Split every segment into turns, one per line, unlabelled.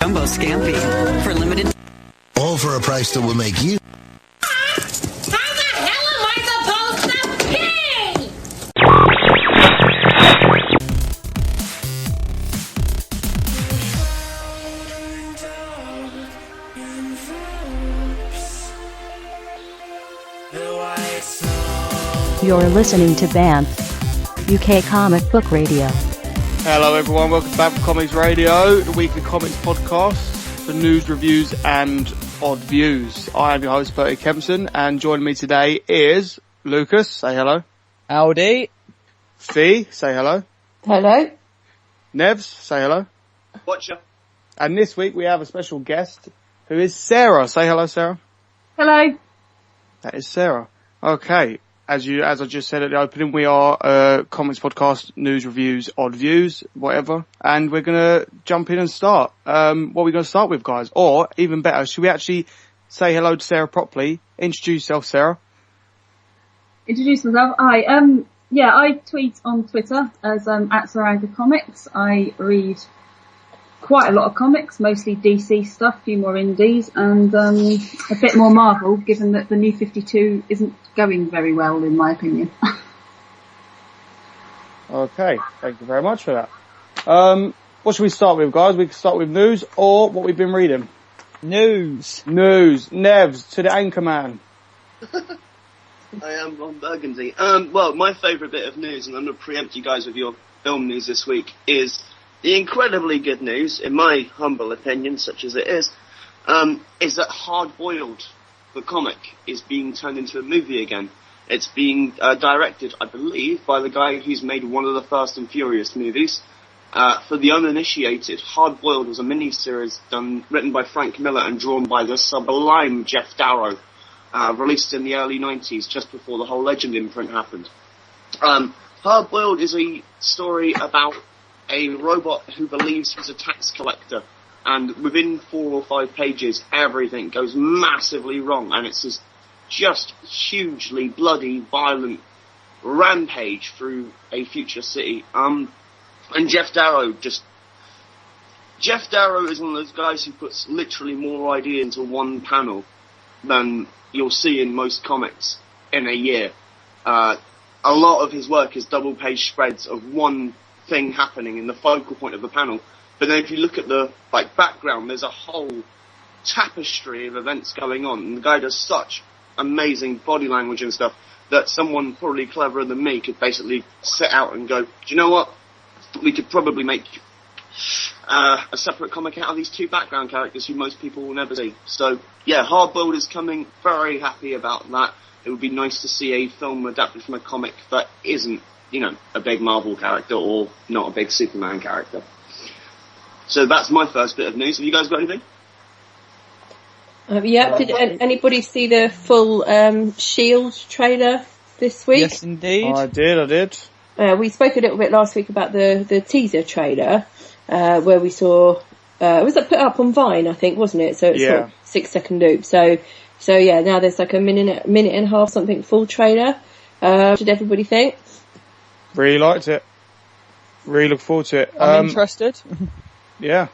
Jumbo Scampi for limited.
All for a price that will make you.
How the hell am I supposed to pee?
You're listening to BAMF, UK Comic Book Radio.
Hello everyone, welcome to BAMF Comics Radio, the weekly comics podcast for news, reviews and odd views. I am your host, Bertie Kempson, and joining me today is Lucas. Say hello.
Howdy.
Fee, say hello.
Hello.
Nevs, say hello.
Watcha.
And this week we have a special guest who is Sarah. Say hello, Sarah.
Hello.
That is Sarah. Okay. As I just said at the opening, we are a comics podcast, news, reviews, odd views, whatever. And we're gonna jump in and start. What are we gonna start with, guys? Or, even better, should we actually say hello to Sarah properly? Introduce yourself, Sarah.
Introduce myself. Hi. I tweet on Twitter as at Saranga Comics. I read quite a lot of comics, mostly DC stuff, a few more indies, and a bit more Marvel, given that the New 52 isn't going very well, in my opinion.
Okay, thank you very much for that. What should we start with, guys? We can start with news or what we've been reading.
News.
Nevs, to the anchor man.
I am Ron Burgundy. Well, my favourite bit of news, and I'm going to preempt you guys with your film news this week, is the incredibly good news, in my humble opinion, such as it is that Hard Boiled, the comic, is being turned into a movie again. It's being directed, I believe, by the guy who's made one of the Fast and Furious movies. For the uninitiated, Hard Boiled was a mini-series written by Frank Miller and drawn by the sublime Jeff Darrow, released in the early 90s, just before the whole Legend imprint happened. Hard Boiled is a story about a robot who believes he's a tax collector, and within 4 or 5 pages, everything goes massively wrong, and it's this just hugely bloody, violent rampage through a future city. And Jeff Darrow is one of those guys who puts literally more idea into one panel than you'll see in most comics in a year. A lot of his work is double-page spreads of one thing happening in the focal point of the panel, but then if you look at the background, there's a whole tapestry of events going on, and the guy does such amazing body language and stuff that someone probably cleverer than me could basically sit out and go, do you know what, we could probably make a separate comic out of these 2 background characters who most people will never see. So yeah, Hard Boiled is coming, very happy about that. It would be nice to see a film adapted from a comic that isn't, a big Marvel character or not a big Superman character. So that's my first bit of news. Have you guys got anything?
Did anybody see the full S.H.I.E.L.D. trailer this week?
Yes, indeed.
I did.
We spoke a little bit last week about the teaser trailer, where we saw, was that put up on Vine, I think, wasn't it? So it's sort of 6-second loop. So yeah, now there's like a minute and a half something full trailer. What did everybody think?
Really liked it. Really look forward to it.
I'm interested.
Yeah.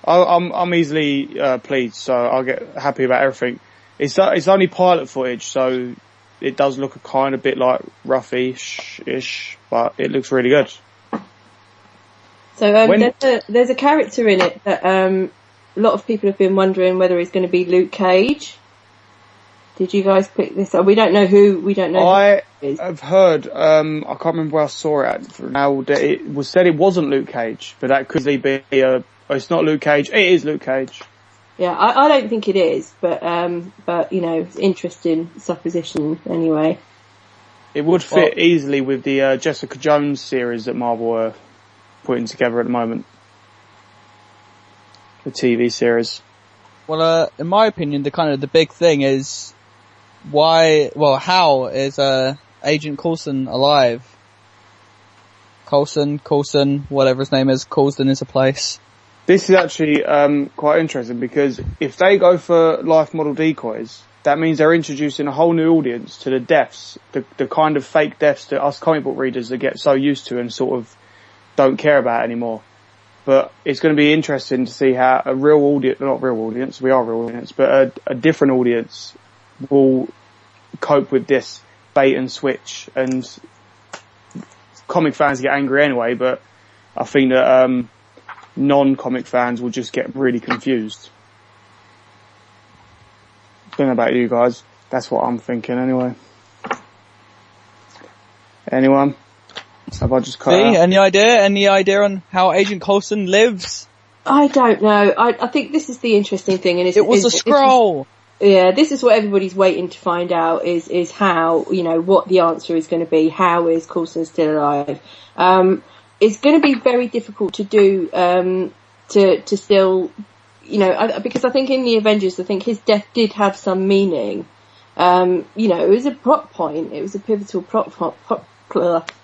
I'm easily pleased, so I'll get happy about everything. It's only pilot footage, so it does look a kind of bit like roughish-ish, but it looks really good.
So there's a character in it that a lot of people have been wondering whether he's going to be Luke Cage. Did you guys pick this up? We don't know who.
I have heard. I can't remember where I saw it at now. That it was said it wasn't Luke Cage, but that could be it's not Luke Cage. It is Luke Cage.
Yeah, I don't think it is, but it's interesting supposition anyway.
It would fit easily with the Jessica Jones series that Marvel are putting together at the moment. The TV series.
Well, in my opinion, the big thing is how is Agent Coulson alive? Coulson, whatever his name is, Coulson is a place.
This is actually quite interesting, because if they go for life model decoys, that means they're introducing a whole new audience to the deaths, the kind of fake deaths that us comic book readers that get so used to and sort of don't care about anymore. but it's going to be interesting to see how a real audience, not real audience, we are real audience, but a different audience will cope with this bait and switch. And comic fans get angry anyway, but I think that non-comic fans will just get really confused. Don't know about you guys. That's what I'm thinking anyway. Anyone? Have I just cut out?
Any idea? Any idea on how Agent Coulson lives?
I don't know. I think this is the interesting thing, and
it was a scroll.
This is what everybody's waiting to find out is how, what the answer is going to be. How is Coulson still alive? It's going to be very difficult to do, to still, because I think in the Avengers, I think his death did have some meaning. It was a plot point. It was a pivotal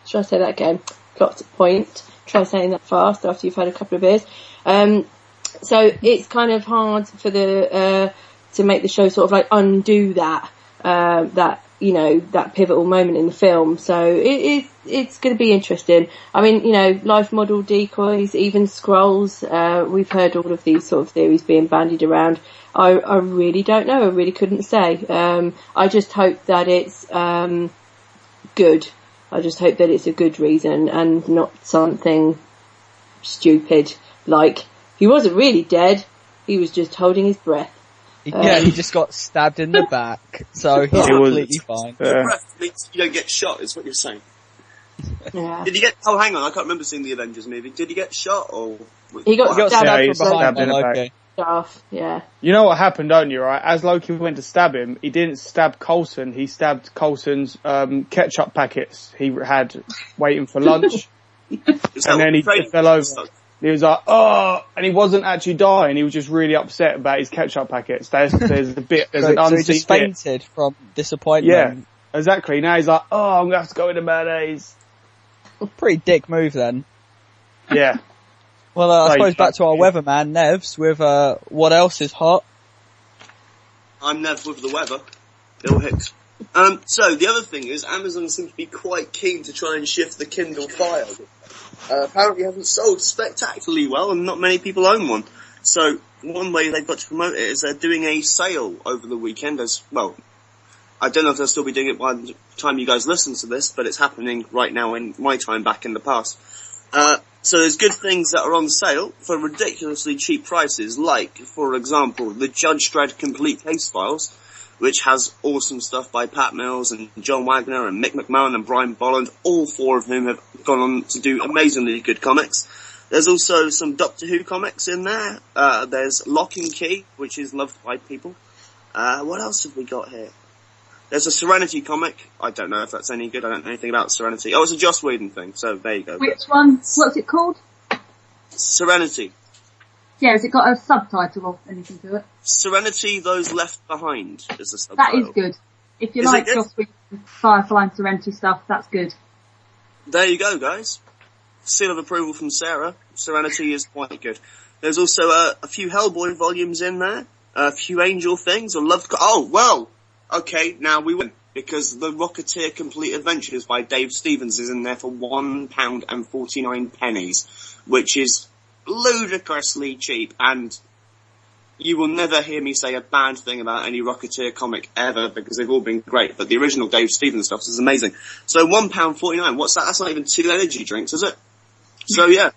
should I say that again? Plot point. Try saying that fast after you've had a couple of beers. So it's kind of hard for to make the show sort of like undo that pivotal moment in the film. So it's going to be interesting. I mean, life model decoys, even scrolls. We've heard all of these sort of theories being bandied around. I really don't know. I really couldn't say. I just hope that it's good. I just hope that it's a good reason and not something stupid like he wasn't really dead. He was just holding his breath.
Yeah, he just got stabbed in the back, so he's completely fine.
Your breath means you don't get shot, is what you're saying.
Yeah.
Did he get? Oh, hang on, I can't remember seeing the Avengers movie. Did he get shot or?
He got stabbed
from behind by Loki.
Yeah.
You know what happened, don't you? Right, as Loki went to stab him, he didn't stab Coulson. He stabbed Coulson's ketchup packets he had waiting for lunch, and then he fell over. He was like, oh, and he wasn't actually dying. He was just really upset about his ketchup packets. There's an unseen
so he just fainted from disappointment.
Yeah, exactly. Now he's like, oh, I'm gonna have to go into mayonnaise.
Pretty dick move then.
Yeah.
Well, I suppose back to our weatherman, Nevs, with what else is hot?
I'm Nev with the weather. Bill Hicks. So the other thing is, Amazon seems to be quite keen to try and shift the Kindle Fire. Apparently hasn't sold spectacularly well, and not many people own one. So one way they've got to promote it is they're doing a sale over the weekend. As well, I don't know if they'll still be doing it by the time you guys listen to this, but it's happening right now in my time back in the past. So there's good things that are on sale for ridiculously cheap prices, like, for example, the Judge Dredd Complete Case Files, which has awesome stuff by Pat Mills and John Wagner and Mick McMahon and Brian Bolland, all four of whom have gone on to do amazingly good comics. There's also some Doctor Who comics in there. There's Lock and Key, which is loved by people. What else have we got here? There's a Serenity comic. I don't know if that's any good. I don't know anything about Serenity. Oh, it's a Joss Whedon thing, so there you go.
Which one? What's it called?
Serenity.
Yeah, has it got a subtitle or anything to it?
Serenity, Those Left Behind is the subtitle.
That is good. If you like Joss Whedon, Firefly and Serenity stuff, that's good.
There you go, guys. Seal of approval from Sarah. Serenity is quite good. There's also a few Hellboy volumes in there. A few Angel things. Okay, now we win. Because the Rocketeer Complete Adventures by Dave Stevens is in there for £1.49, which is ludicrously cheap, and you will never hear me say a bad thing about any Rocketeer comic ever, because they've all been great, but the original Dave Stevens stuff is amazing. So £1.49, what's that? That's not even 2 energy drinks, is it? So yeah,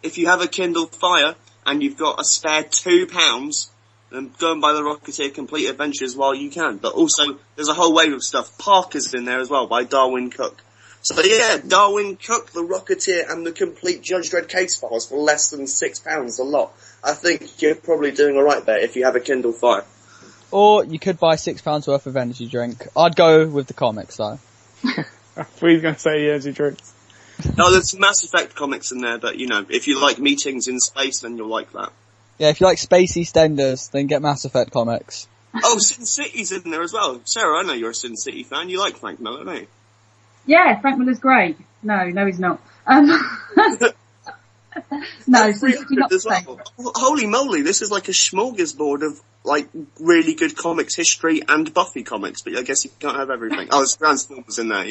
if you have a Kindle Fire, and you've got a spare £2, then go and buy the Rocketeer Complete Adventures while you can. But also, there's a whole wave of stuff. Parker's in there as well, by Darwin Cook. So yeah, Darwin Cook, the Rocketeer, and the complete Judge Dredd case files for less than £6 a lot. I think you're probably doing alright there if you have a Kindle Fire.
Or you could buy £6 worth of energy drink. I'd go with the comics though.
I thought you were going to say energy drinks.
No, there's some Mass Effect comics in there, but if you like meetings in space, then you'll like that.
Yeah, if you like Space EastEnders, then get Mass Effect comics.
Oh, Sin City's in there as well. Sarah, I know you're a Sin City fan. You like Frank Miller, don't you?
Yeah, Frank Miller's great. No, he's not. No, Sin City not the same.
Holy moly, this is like a smorgasbord of, really good comics history and Buffy comics, but I guess you can't have everything. Oh, there's Transformers in there,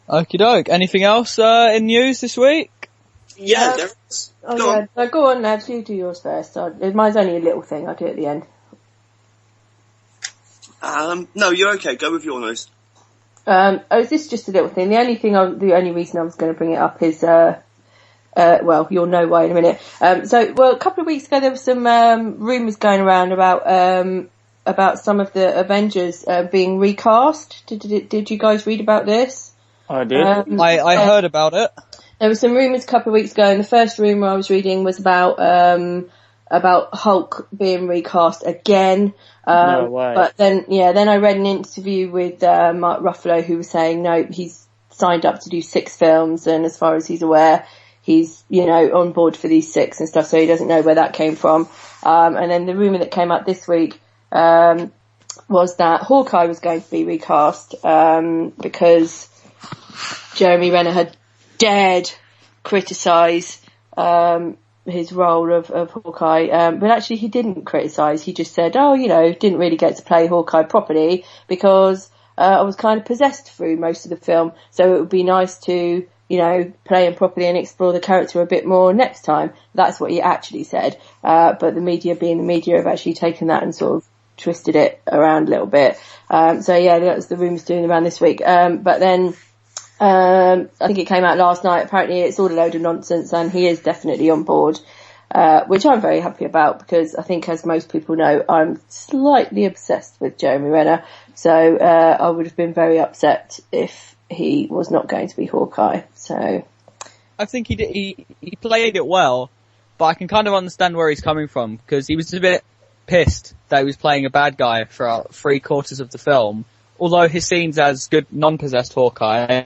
Okie doke. Anything else in news this week?
Yeah, there is. Go on.
No, go on, lads. You do yours first. Mine's only a little thing. I'll do it at the end.
No, you're okay. Go with your news.
Is this just a little thing? The only reason I was going to bring it up is, well, you'll know why in a minute. A couple of weeks ago there was some rumours going around about some of the Avengers being recast. Did you guys read about this?
I did.
I heard about it.
There were some rumours a couple of weeks ago, and the first rumour I was reading was about Hulk being recast again.
No way.
But then I read an interview with Mark Ruffalo, who was saying no, he's signed up to do 6 films, and as far as he's aware, he's on board for these 6 and stuff. So he doesn't know where that came from. And then the rumour that came out this week was that Hawkeye was going to be recast because Jeremy Renner had dared criticise his role of Hawkeye, but actually he didn't criticise. He just said, didn't really get to play Hawkeye properly because I was kind of possessed through most of the film, so it would be nice to play him properly and explore the character a bit more next time. That's what he actually said, but the media being the media have actually taken that and sort of twisted it around a little bit. That was the rumours doing around this week. But then I think it came out last night. Apparently it's all a load of nonsense and he is definitely on board, which I'm very happy about because I think, as most people know, I'm slightly obsessed with Jeremy Renner. So I would have been very upset if he was not going to be Hawkeye. So
I think he played it well, but I can kind of understand where he's coming from because he was a bit pissed that he was playing a bad guy for 3/4 of the film. Although his scenes as good non-possessed Hawkeye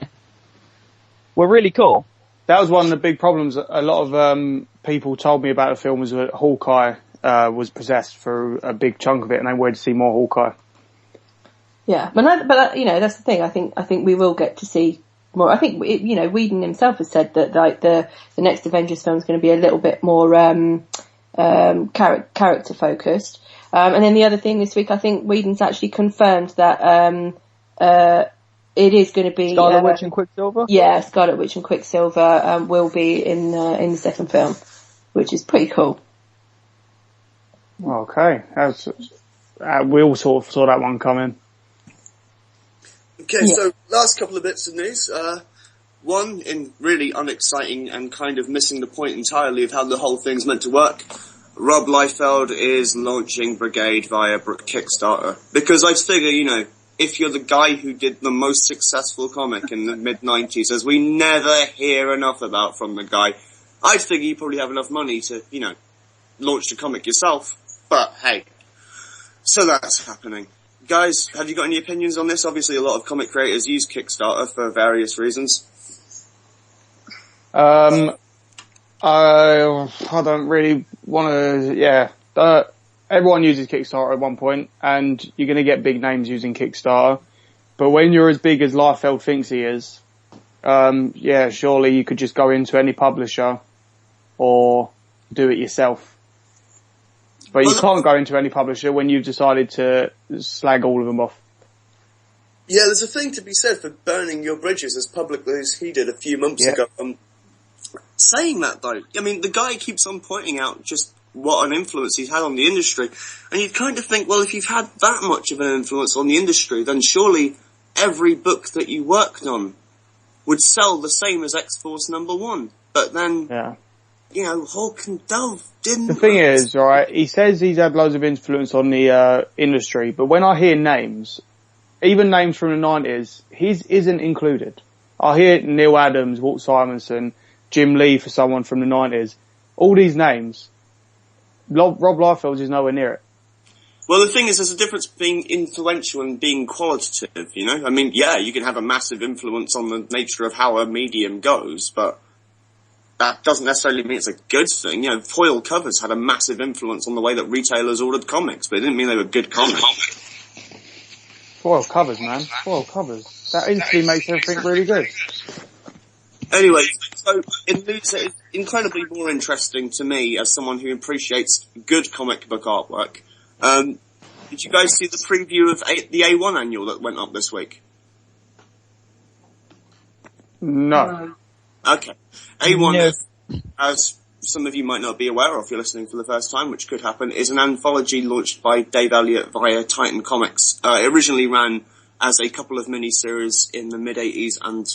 were really cool.
That was one of the big problems. A lot of people told me about the film was that Hawkeye was possessed for a big chunk of it, and they wanted to see more Hawkeye.
Yeah, but that's the thing. I think we will get to see more. I think Whedon himself has said that like the next Avengers film is going to be a little bit more character focused. And then the other thing this week, I think Whedon's actually confirmed that it is going to be
Scarlet Witch and Quicksilver.
Yeah, Scarlet Witch and Quicksilver will be in the second film, which is pretty cool.
Okay, we all sort of saw that one coming.
Okay, so last couple of bits of news. One, in really unexciting and kind of missing the point entirely of how the whole thing's meant to work. Rob Liefeld is launching Brigade via Kickstarter. Because I figure, if you're the guy who did the most successful comic in the mid-90s, as we never hear enough about from the guy, I'd figure you probably have enough money to, launch the comic yourself. But hey, so that's happening. Guys, have you got any opinions on this? Obviously a lot of comic creators use Kickstarter for various reasons.
I don't really want to, everyone uses Kickstarter at one point, and you're going to get big names using Kickstarter. But when you're as big as Liefeld thinks he is, surely you could just go into any publisher or do it yourself. But you can't go into any publisher when you've decided to slag all of them off.
Yeah, there's a thing to be said for burning your bridges as publicly as he did a few months ago. Saying that though, I mean, the guy keeps on pointing out just what an influence he's had on the industry. And you'd kind of think, well, if you've had that much of an influence on the industry, then surely every book that you worked on would sell the same as X-Force #1. But then, Hawk and Dove didn't.
The thing is, right, he says he's had loads of influence on the industry, but when I hear names, even names from the 90s, his isn't included. I hear Neil Adams, Walt Simonson, Jim Lee for someone from the 90s. All these names. Rob Liefeld is nowhere near it.
Well, the thing is, there's a difference being influential and being qualitative, I mean, you can have a massive influence on the nature of how a medium goes, but that doesn't necessarily mean it's a good thing. Foil covers had a massive influence on the way that retailers ordered comics, but it didn't mean they were good comics.
Foil covers, man. Foil covers. That instantly makes everything really good.
Anyway, so in news that is incredibly more interesting to me as someone who appreciates good comic book artwork, did you guys see the preview of the A1 annual that went up this week?
No.
Okay. A1, as some of you might not be aware of if you're listening for the first time, which could happen, is an anthology launched by Dave Elliott via Titan Comics. It originally ran as a couple of mini-series in the mid-80s and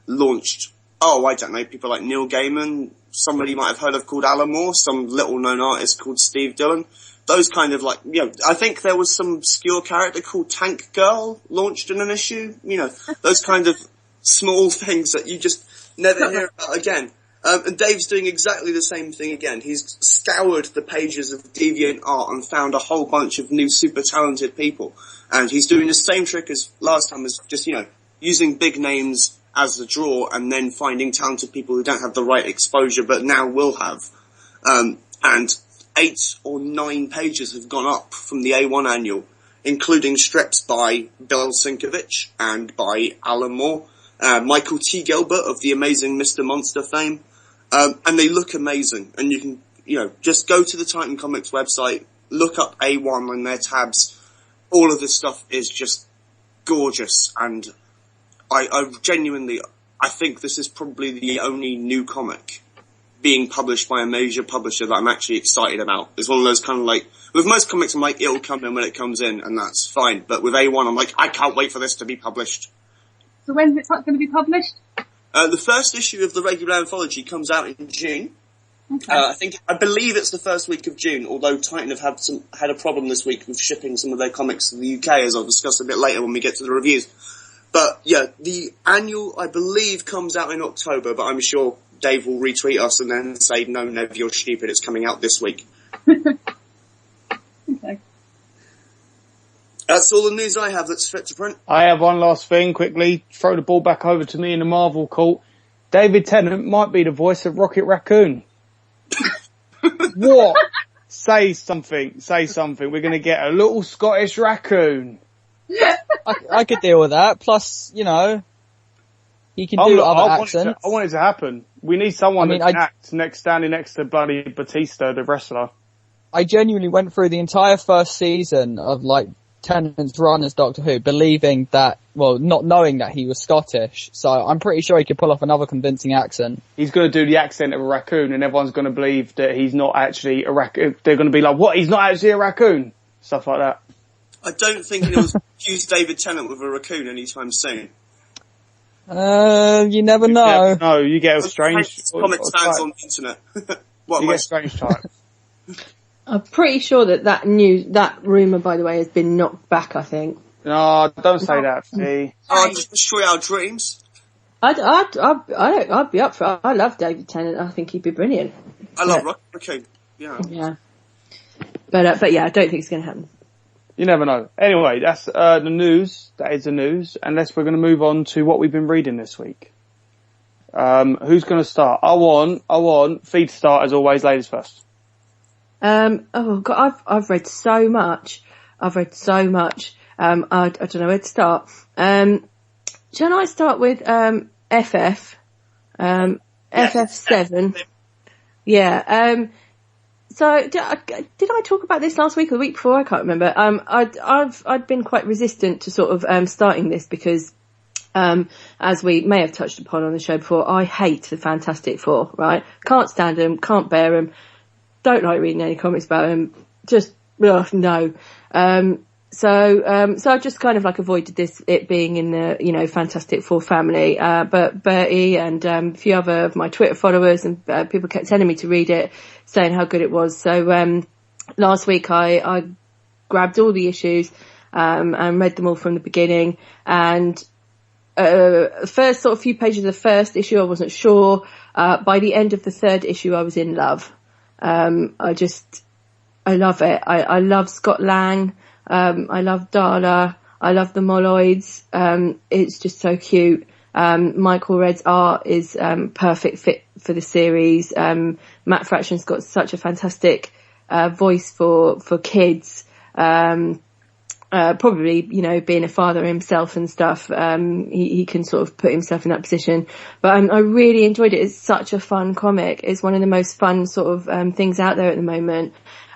launched, I don't know, people like Neil Gaiman, somebody you might have heard of called Alan Moore, some little-known artist called Steve Dillon. Those kind of like, I think there was some obscure character called Tank Girl launched in an issue. Those kind of small things that you just never hear about again. And Dave's doing exactly the same thing again. He's scoured the pages of DeviantArt and found a whole bunch of new super talented people. And he's doing the same trick as last time, as just, using big names as the draw and then finding talented people who don't have the right exposure but now will have. And 8 or 9 pages have gone up from the A1 annual, including strips by Bill Sienkiewicz and by Alan Moore, Michael T. Gilbert of the amazing Mr. Monster fame. And they look amazing. And you can, just go to the Titan Comics website, look up A1 and their tabs. All of this stuff is just gorgeous. And I genuinely, I think this is probably the only new comic being published by a major publisher that I'm actually excited about. It's one of those kind of like, with most comics I'm like, it'll come in when it comes in, and that's fine. But with A1 I'm like, I can't wait for this to be published.
So when's it going to be published?
The first issue of the regular anthology comes out in June. Okay. I believe it's the first week of June, although Titan have had a problem this week with shipping some of their comics to the UK, as I'll discuss a bit later when we get to the reviews. But yeah, the annual, I believe, comes out in October, but I'm sure Dave will retweet us and then say, no, Nev, you're stupid, it's coming out this week.
Okay.
That's all the news I have that's fit to print.
I have one last thing, quickly. Throw the ball back over to me in the Marvel court. David Tennant might be the voice of Rocket Raccoon. What? Say something. We're going to get a little Scottish raccoon.
I could deal with that. Plus, he can do other accents.
I want it to happen. We need someone that can act standing next to bloody Batista, the wrestler.
I genuinely went through the entire first season of Tennant's run as Doctor Who, believing that, not knowing that he was Scottish. So I'm pretty sure he could pull off another convincing accent. He's
going to do the accent of a raccoon, and everyone's going to believe that he's not actually a raccoon. They're going to be like, what? He's not actually a raccoon? Stuff like that.
I don't think he'll confuse David Tennant with a raccoon anytime soon.
You never know.
No, you get a strange...
Comics fans on the internet.
You get strange types.
I'm pretty sure that rumour, by the way, has been knocked back, I think.
No, don't say that, Fee.
Just destroy our dreams.
I'd be up for it. I love David Tennant. I think he'd be brilliant.
I love Rocket Raccoon. Yeah.
But yeah, I don't think it's going to happen.
You never know. Anyway, that's the news. That is the news. Unless we're going to move on to what we've been reading this week. Who's going to start? I want Fee to start as always. Ladies first.
Oh God, I've read so much. I don't know where to start. Shall I start with FF? FF7. Yeah. So did I talk about this last week or the week before? I can't remember. I'd been quite resistant to sort of starting this because as we may have touched upon on the show before, I hate the Fantastic Four, right? Can't stand them, can't bear them, don't like reading any comics about them, just, no. So I just kind of avoided it being in the, Fantastic Four family. But Bertie and a few other of my Twitter followers and people kept telling me to read it, saying how good it was. So last week I grabbed all the issues and read them all from the beginning. And first sort of few pages of the first issue I wasn't sure. By the end of the third issue I was in love. I love it. I love Scott Lang. I love Darla. I love the Molloids. It's just so cute. Michael Redd's art is perfect fit for the series. Matt Fraction's got such a fantastic voice for kids. Probably, being a father himself and stuff, he can sort of put himself in that position. But I really enjoyed it. It's such a fun comic. It's one of the most fun sort of things out there at the moment.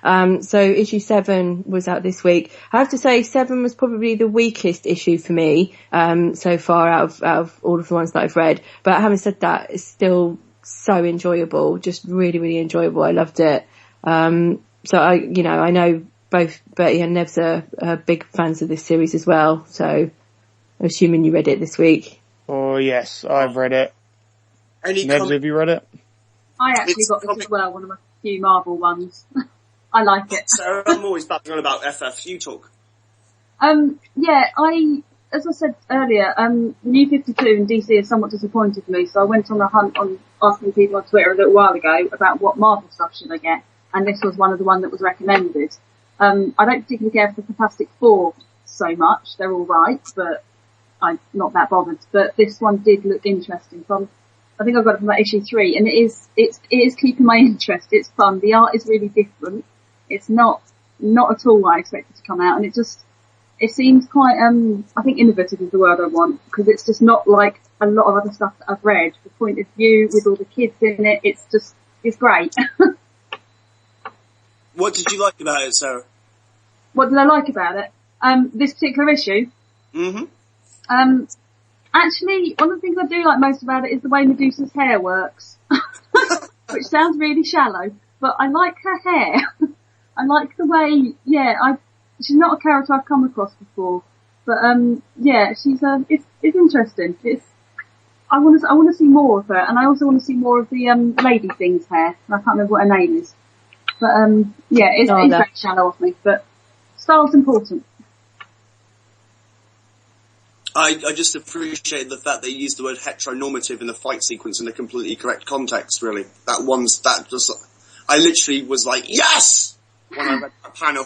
So issue 7 was out this week. I have to say 7 was probably the weakest issue for me, so far out of all of the ones that I've read. But having said that, it's still so enjoyable, just really, really enjoyable. I loved it. So I know both Bertie and Nevs are big fans of this series as well. So I'm assuming you read it this week.
Oh yes, I've read it. Nevs, have you read it?
I actually got this as well, one of my few Marvel ones. I like it.
Sarah, I'm always babbling on about FFU talk.
As I said earlier, New 52 and DC has somewhat disappointed me, so I went on a hunt on asking people on Twitter a little while ago about what Marvel stuff should I get, and this was one of the ones that was recommended. I don't particularly care for the Fantastic Four so much. They're alright, but I'm not that bothered. But this one did look interesting. I think I got it from about issue 3, and it is keeping my interest. It's fun. The art is really different. It's not at all what I expected to come out, and it seems quite, I think innovative is the word I want, because it's just not like a lot of other stuff that I've read. The point of view with all the kids in it, it's great.
What did you like about it, Sarah?
What did I like about it? This particular issue?
Mm-hmm.
Actually, one of the things I do like most about it is the way Medusa's hair works. Which sounds really shallow, but I like her hair. I like the way, she's not a character I've come across before, but she's it's interesting. I want to see more of her, and I also want to see more of the lady thing's hair. I can't remember what her name is, but it's very shallow of me, but style's important.
I just appreciate the fact they used the word heteronormative in the fight sequence in a completely correct context, really. I literally was like, yes! When I read that panel.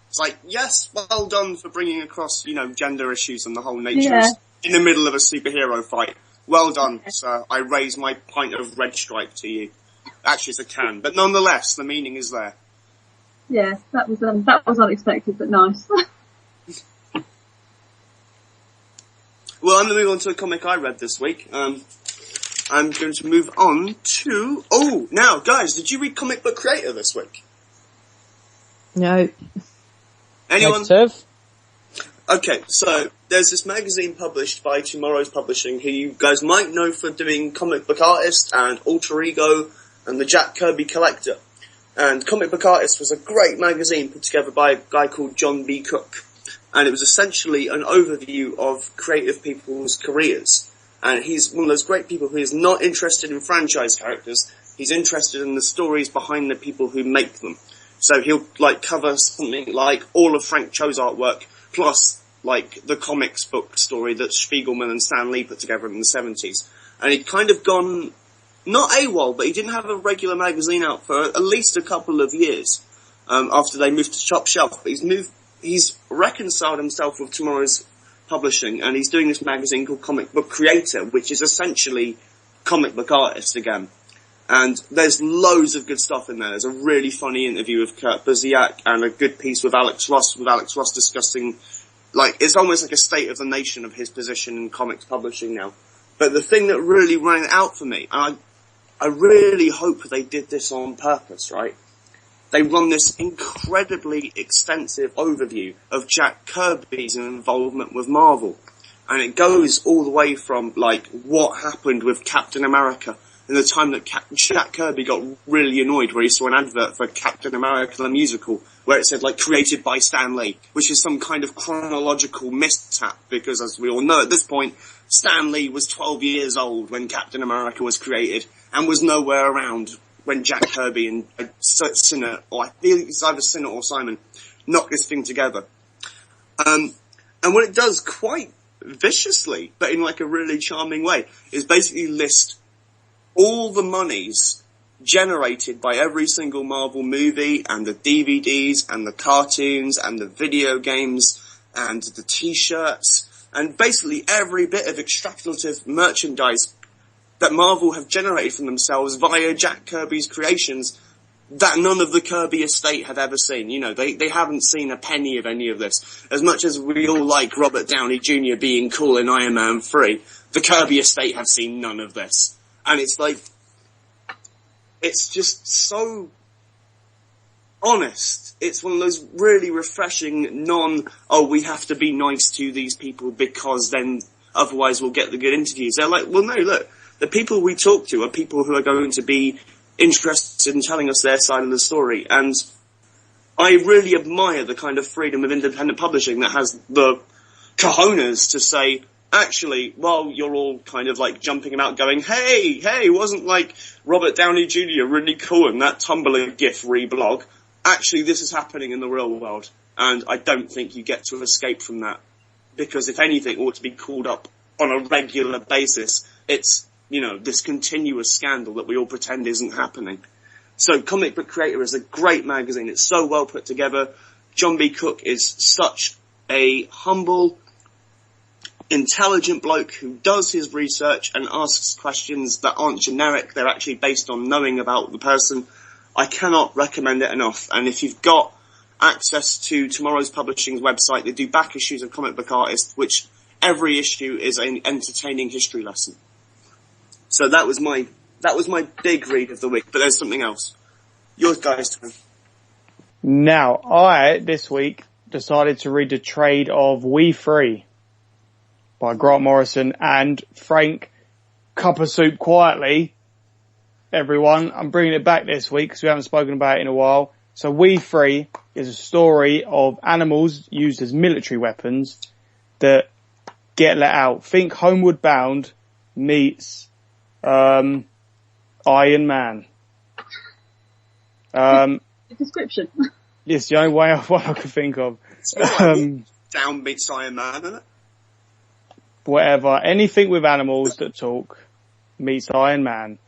It's like, yes, well done for bringing across, gender issues and the whole nature in the middle of a superhero fight. Well done, sir. I raise my pint of red stripe to you. Actually, it's a can, but nonetheless, the meaning is there.
Yeah, that was unexpected, but nice.
Well, I'm going to move on to a comic I read this week. I'm going to move on to... Oh, now, guys, did you read Comic Book Creator this week?
No.
Anyone?
Negative.
Okay, so there's this magazine published by Tomorrow's Publishing, who you guys might know for doing Comic Book Artist and Alter Ego and the Jack Kirby Collector. And Comic Book Artist was a great magazine put together by a guy called John B. Cook. And it was essentially an overview of creative people's careers. And he's one of those great people who is not interested in franchise characters. He's interested in the stories behind the people who make them. So he'll, cover something like all of Frank Cho's artwork, plus, the comics book story that Spiegelman and Stan Lee put together in the 70s. And he'd kind of gone, not AWOL, but he didn't have a regular magazine out for at least a couple of years, after they moved to Top Shelf. But he's reconciled himself with Tomorrow's Publishing, and he's doing this magazine called Comic Book Creator, which is essentially Comic Book Artist again. And there's loads of good stuff in there. There's a really funny interview with Kurt Busiek and a good piece with Alex Ross discussing, it's almost like a state of the nation of his position in comics publishing now. But the thing that really ran it out for me, and I really hope they did this on purpose, right? They run this incredibly extensive overview of Jack Kirby's involvement with Marvel. And it goes all the way from, what happened with Captain America in the time that Jack Kirby got really annoyed where he saw an advert for Captain America the musical where it said, created by Stan Lee, which is some kind of chronological mishap because, as we all know at this point, Stan Lee was 12 years old when Captain America was created and was nowhere around when Jack Kirby and Sinnott, or I feel it's either Sinnott or Simon, knocked this thing together. And what it does quite viciously, but in a really charming way, is basically list all the monies generated by every single Marvel movie and the DVDs and the cartoons and the video games and the t-shirts and basically every bit of extractive merchandise that Marvel have generated from themselves via Jack Kirby's creations that none of the Kirby estate had ever seen. They haven't seen a penny of any of this. As much as we all like Robert Downey Jr. being cool in Iron Man 3, the Kirby estate have seen none of this. And it's just so honest. It's one of those really refreshing we have to be nice to these people because then otherwise we'll get the good interviews. They're like, well, no, look, the people we talk to are people who are going to be interested in telling us their side of the story. And I really admire the kind of freedom of independent publishing that has the cojones to say, actually, while you're all kind of like jumping about going, hey, wasn't like Robert Downey Jr. really cool in that Tumblr GIF reblog? Actually, this is happening in the real world. And I don't think you get to escape from that. Because if anything ought to be called up on a regular basis, it's, this continuous scandal that we all pretend isn't happening. So Comic Book Creator is a great magazine. It's so well put together. John B. Cook is such a humble, intelligent bloke who does his research and asks questions that aren't generic. They're actually based on knowing about the person. I cannot recommend it enough. And if you've got access to Tomorrow's Publishing's website, they do back issues of Comic Book Artist, which every issue is an entertaining history lesson. So that was my big read of the week, but there's something else. Yours, guys.
Now, I, this week, decided to read the trade of We Free by Grant Morrison and Frank Cup of Soup Quietly. Everyone, I'm bringing it back this week because we haven't spoken about it in a while. So We Free is a story of animals used as military weapons that get let out. Think Homeward Bound meets Iron Man.
Description.
Yes, the only way I could think of.
Down meets Iron Man, isn't it?
Whatever. Anything with animals that talk meets Iron Man.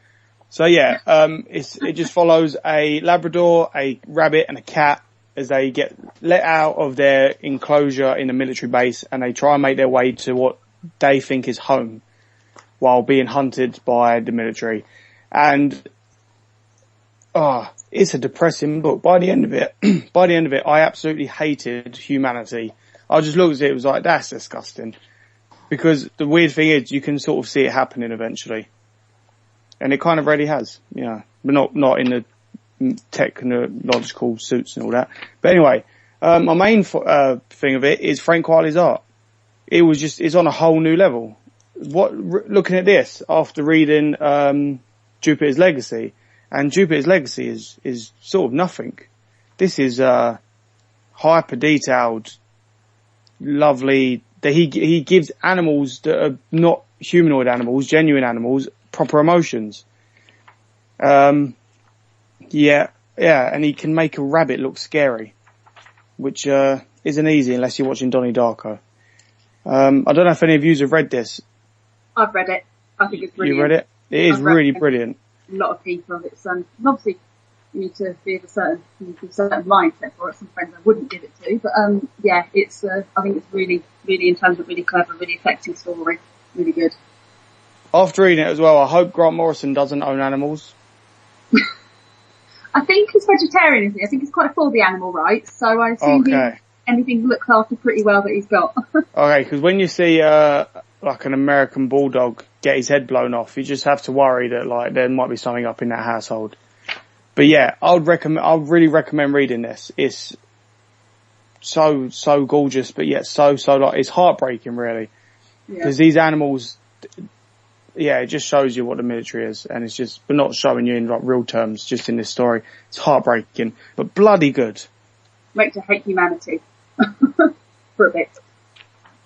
So yeah, it just follows a Labrador, a rabbit and a cat as they get let out of their enclosure in a military base and they try and make their way to what they think is home while being hunted by the military. And, it's a depressing book. By the end of it, I absolutely hated humanity. I just looked at it, it was like, that's disgusting. Because the weird thing is, you can sort of see it happening eventually. And it kind of really has, but not in the technological suits and all that. But anyway, my main thing of it is Frank Wiley's art. It's on a whole new level. Looking at this after reading Jupiter's Legacy, and Jupiter's Legacy is sort of nothing. This is hyper detailed, lovely. That he gives animals that are not humanoid animals, genuine animals, proper emotions. And he can make a rabbit look scary, which isn't easy unless you're watching Donnie Darko. I don't know if any of you have read this.
I've read it. I think it's brilliant.
You read it? It is really brilliant.
A lot of people. It's obviously you need to be of a certain mindset for it. Some friends I wouldn't give it to, but it's. I think it's really, really intelligent, really clever, really effective story. Really good.
After reading it as well, I hope Grant Morrison doesn't own animals.
I think he's vegetarian, isn't he? I think he's quite for the animal rights, so I assume anything looked after pretty well that he's got.
Okay, because when you see like an American bulldog get his head blown off, you just have to worry that like there might be something up in that household. But yeah, I'd really recommend reading this. It's so gorgeous, but yet so like it's heartbreaking really, because these animals. Yeah, it just shows you what the military is, and it's just, but not showing you in like real terms, just in this story. It's heartbreaking, but bloody good.
Make to hate humanity. For a bit.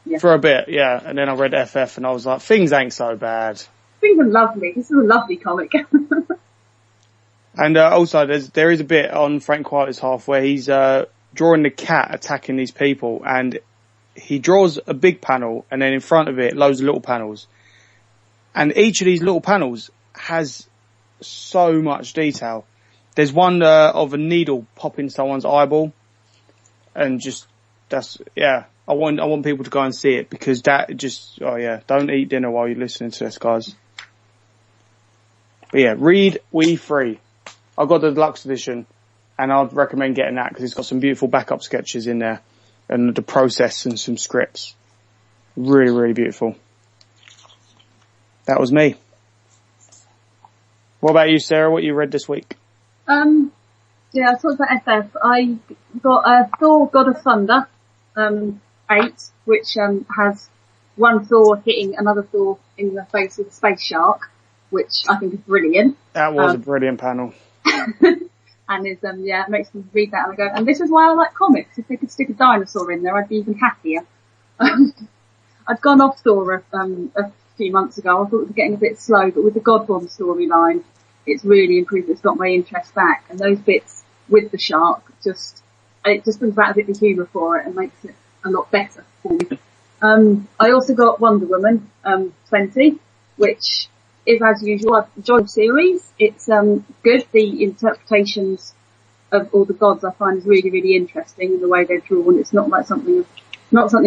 Yeah.
For a bit, yeah. And then I read FF and I was like, things ain't so bad.
Things are lovely. This is a lovely comic.
And also there is a bit on Frank Wiley's half where he's drawing the cat attacking these people, and he draws a big panel and then in front of it loads of little panels. And each of these little panels has so much detail. There's one of a needle popping someone's eyeball, and just I want people to go and see it, because that just don't eat dinner while you're listening to this, guys. But yeah, read We Free. I got the deluxe edition, and I'd recommend getting that because it's got some beautiful backup sketches in there, and the process and some scripts. Really, really beautiful. That was me. What about you, Sarah? What you read this week?
Yeah, I talked about FF. I got Thor: God of Thunder 8, which has one Thor hitting another Thor in the face with a space shark, which I think is brilliant.
That was a brilliant panel.
And it's, it makes me read that and I go, and this is why I like comics. If they could stick a dinosaur in there, I'd be even happier. I'd gone off Thor a few months ago. I thought it was getting a bit slow, but with the Godbomb storyline, it's really improved. It's got my interest back. And those bits with the shark it just brings back a bit of humour for it and makes it a lot better for me. I also got Wonder Woman 20, which is, as usual, I've enjoyed the series. It's good. The interpretations of all the gods I find is really, really interesting in the way they're drawn. It's not something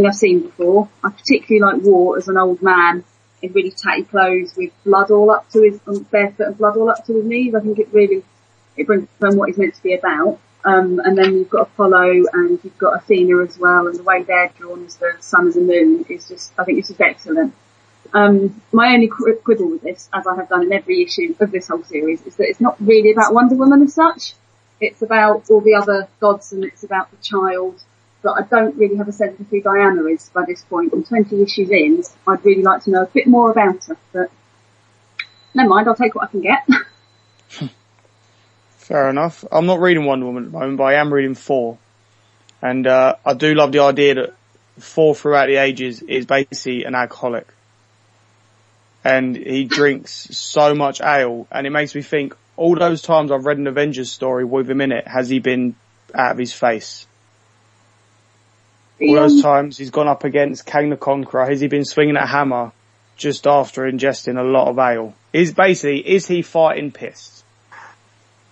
I've seen before. I particularly like War as an old man in really tatty clothes with blood all up to his barefoot and blood all up to his knees. I think it brings home what he's meant to be about. And then you've got Apollo and you've got Athena as well, and the way they're drawn as the sun and the moon is I think it's just excellent. My only quibble with this, as I have done in every issue of this whole series, is that it's not really about Wonder Woman as such. It's about all the other gods and it's about the child. But I don't really have a sense of who Diana is by this point. And 20 issues in, I'd really like to know a bit more about her. But never mind, I'll take what I can get.
Fair enough. I'm not reading Wonder Woman at the moment, but I am reading 4. And I do love the idea that 4 throughout the ages is basically an alcoholic. And he drinks so much ale, and it makes me think, all those times I've read an Avengers story with him in it, has he been out of his face? All those times he's gone up against Kang the Conqueror, has he been swinging a hammer just after ingesting a lot of ale? Is he fighting pissed?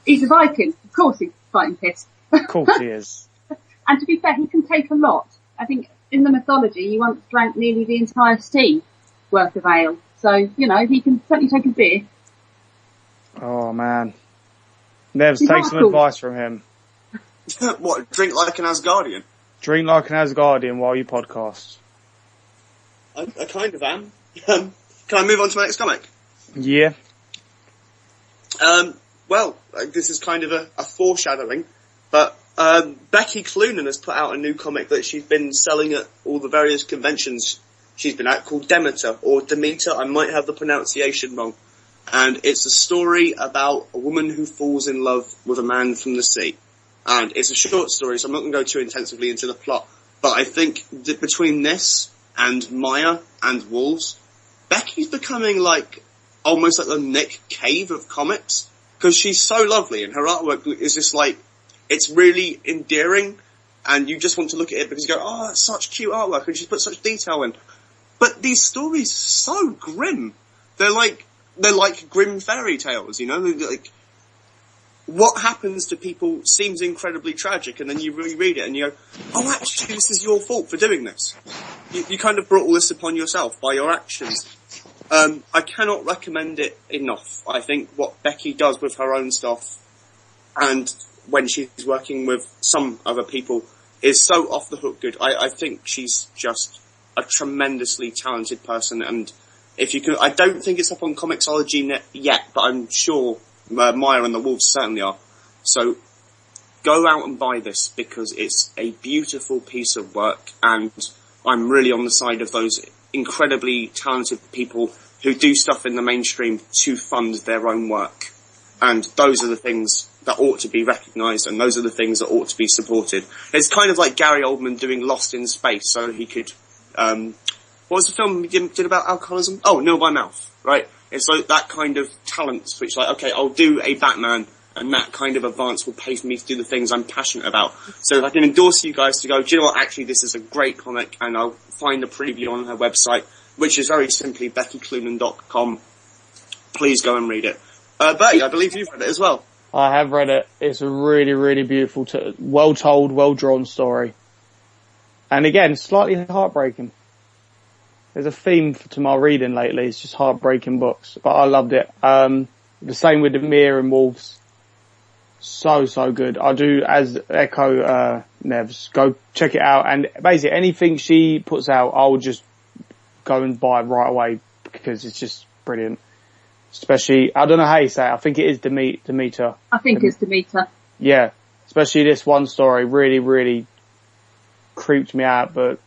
He's a Viking. Of course he's fighting pissed.
Of course he is.
And to be fair, he can take a lot. I think in the mythology, he once drank nearly the entire sea worth of ale. So, he can certainly take a beer.
Oh, man. Nevs, take some advice from him.
What, drink like an Asgardian?
Drink like an Asgardian while you podcast.
I kind of am. Can I move on to my next comic?
Yeah.
Well, this is kind of a foreshadowing, but Becky Cloonan has put out a new comic that she's been selling at all the various conventions she's been at, called Demeter, or Demeter, I might have the pronunciation wrong. And it's a story about a woman who falls in love with a man from the sea. And it's a short story, so I'm not going to go too intensively into the plot. But I think that between this and Maya and Wolves, Becky's becoming almost like the Nick Cave of comics. Because she's so lovely, and her artwork is just it's really endearing, and you just want to look at it because you go, oh, that's such cute artwork, and she's put such detail in. But these stories are so grim. They're like grim fairy tales, what happens to people seems incredibly tragic, and then you reread it and you go, oh, actually, this is your fault for doing this. You kind of brought all this upon yourself by your actions. I cannot recommend it enough. I think what Becky does with her own stuff, and when she's working with some other people, is so off the hook good. I think she's just a tremendously talented person, and if you can, I don't think it's up on Comixology yet, but I'm sure Maya and the Wolves certainly are. So go out and buy this, because it's a beautiful piece of work, and I'm really on the side of those incredibly talented people who do stuff in the mainstream to fund their own work. And those are the things that ought to be recognised, and those are the things that ought to be supported. It's kind of like Gary Oldman doing Lost in Space, so he could, what was the film he did about alcoholism? Oh, Nil by Mouth, right? It's like that kind of talent, which okay, I'll do a Batman, and that kind of advance will pay for me to do the things I'm passionate about. So if I can endorse you guys to go, do you know what, actually this is a great comic, and I'll find a preview on her website, which is very simply BeckyCloonan.com. Please go and read it. Bertie, I believe you've read it as well.
I have read it. It's a really, really beautiful, well told, well drawn story. And again, slightly heartbreaking. There's a theme to my reading lately. It's just heartbreaking books, but I loved it. The same with Mir and Wolves. So good. I do as echo, Nevs. Go check it out. And basically anything she puts out, I'll just go and buy right away, because it's just brilliant. Especially, I don't know how you say it. I think it is Demeter.
I think it's Demeter.
Yeah. Especially this one story really, really creeped me out, but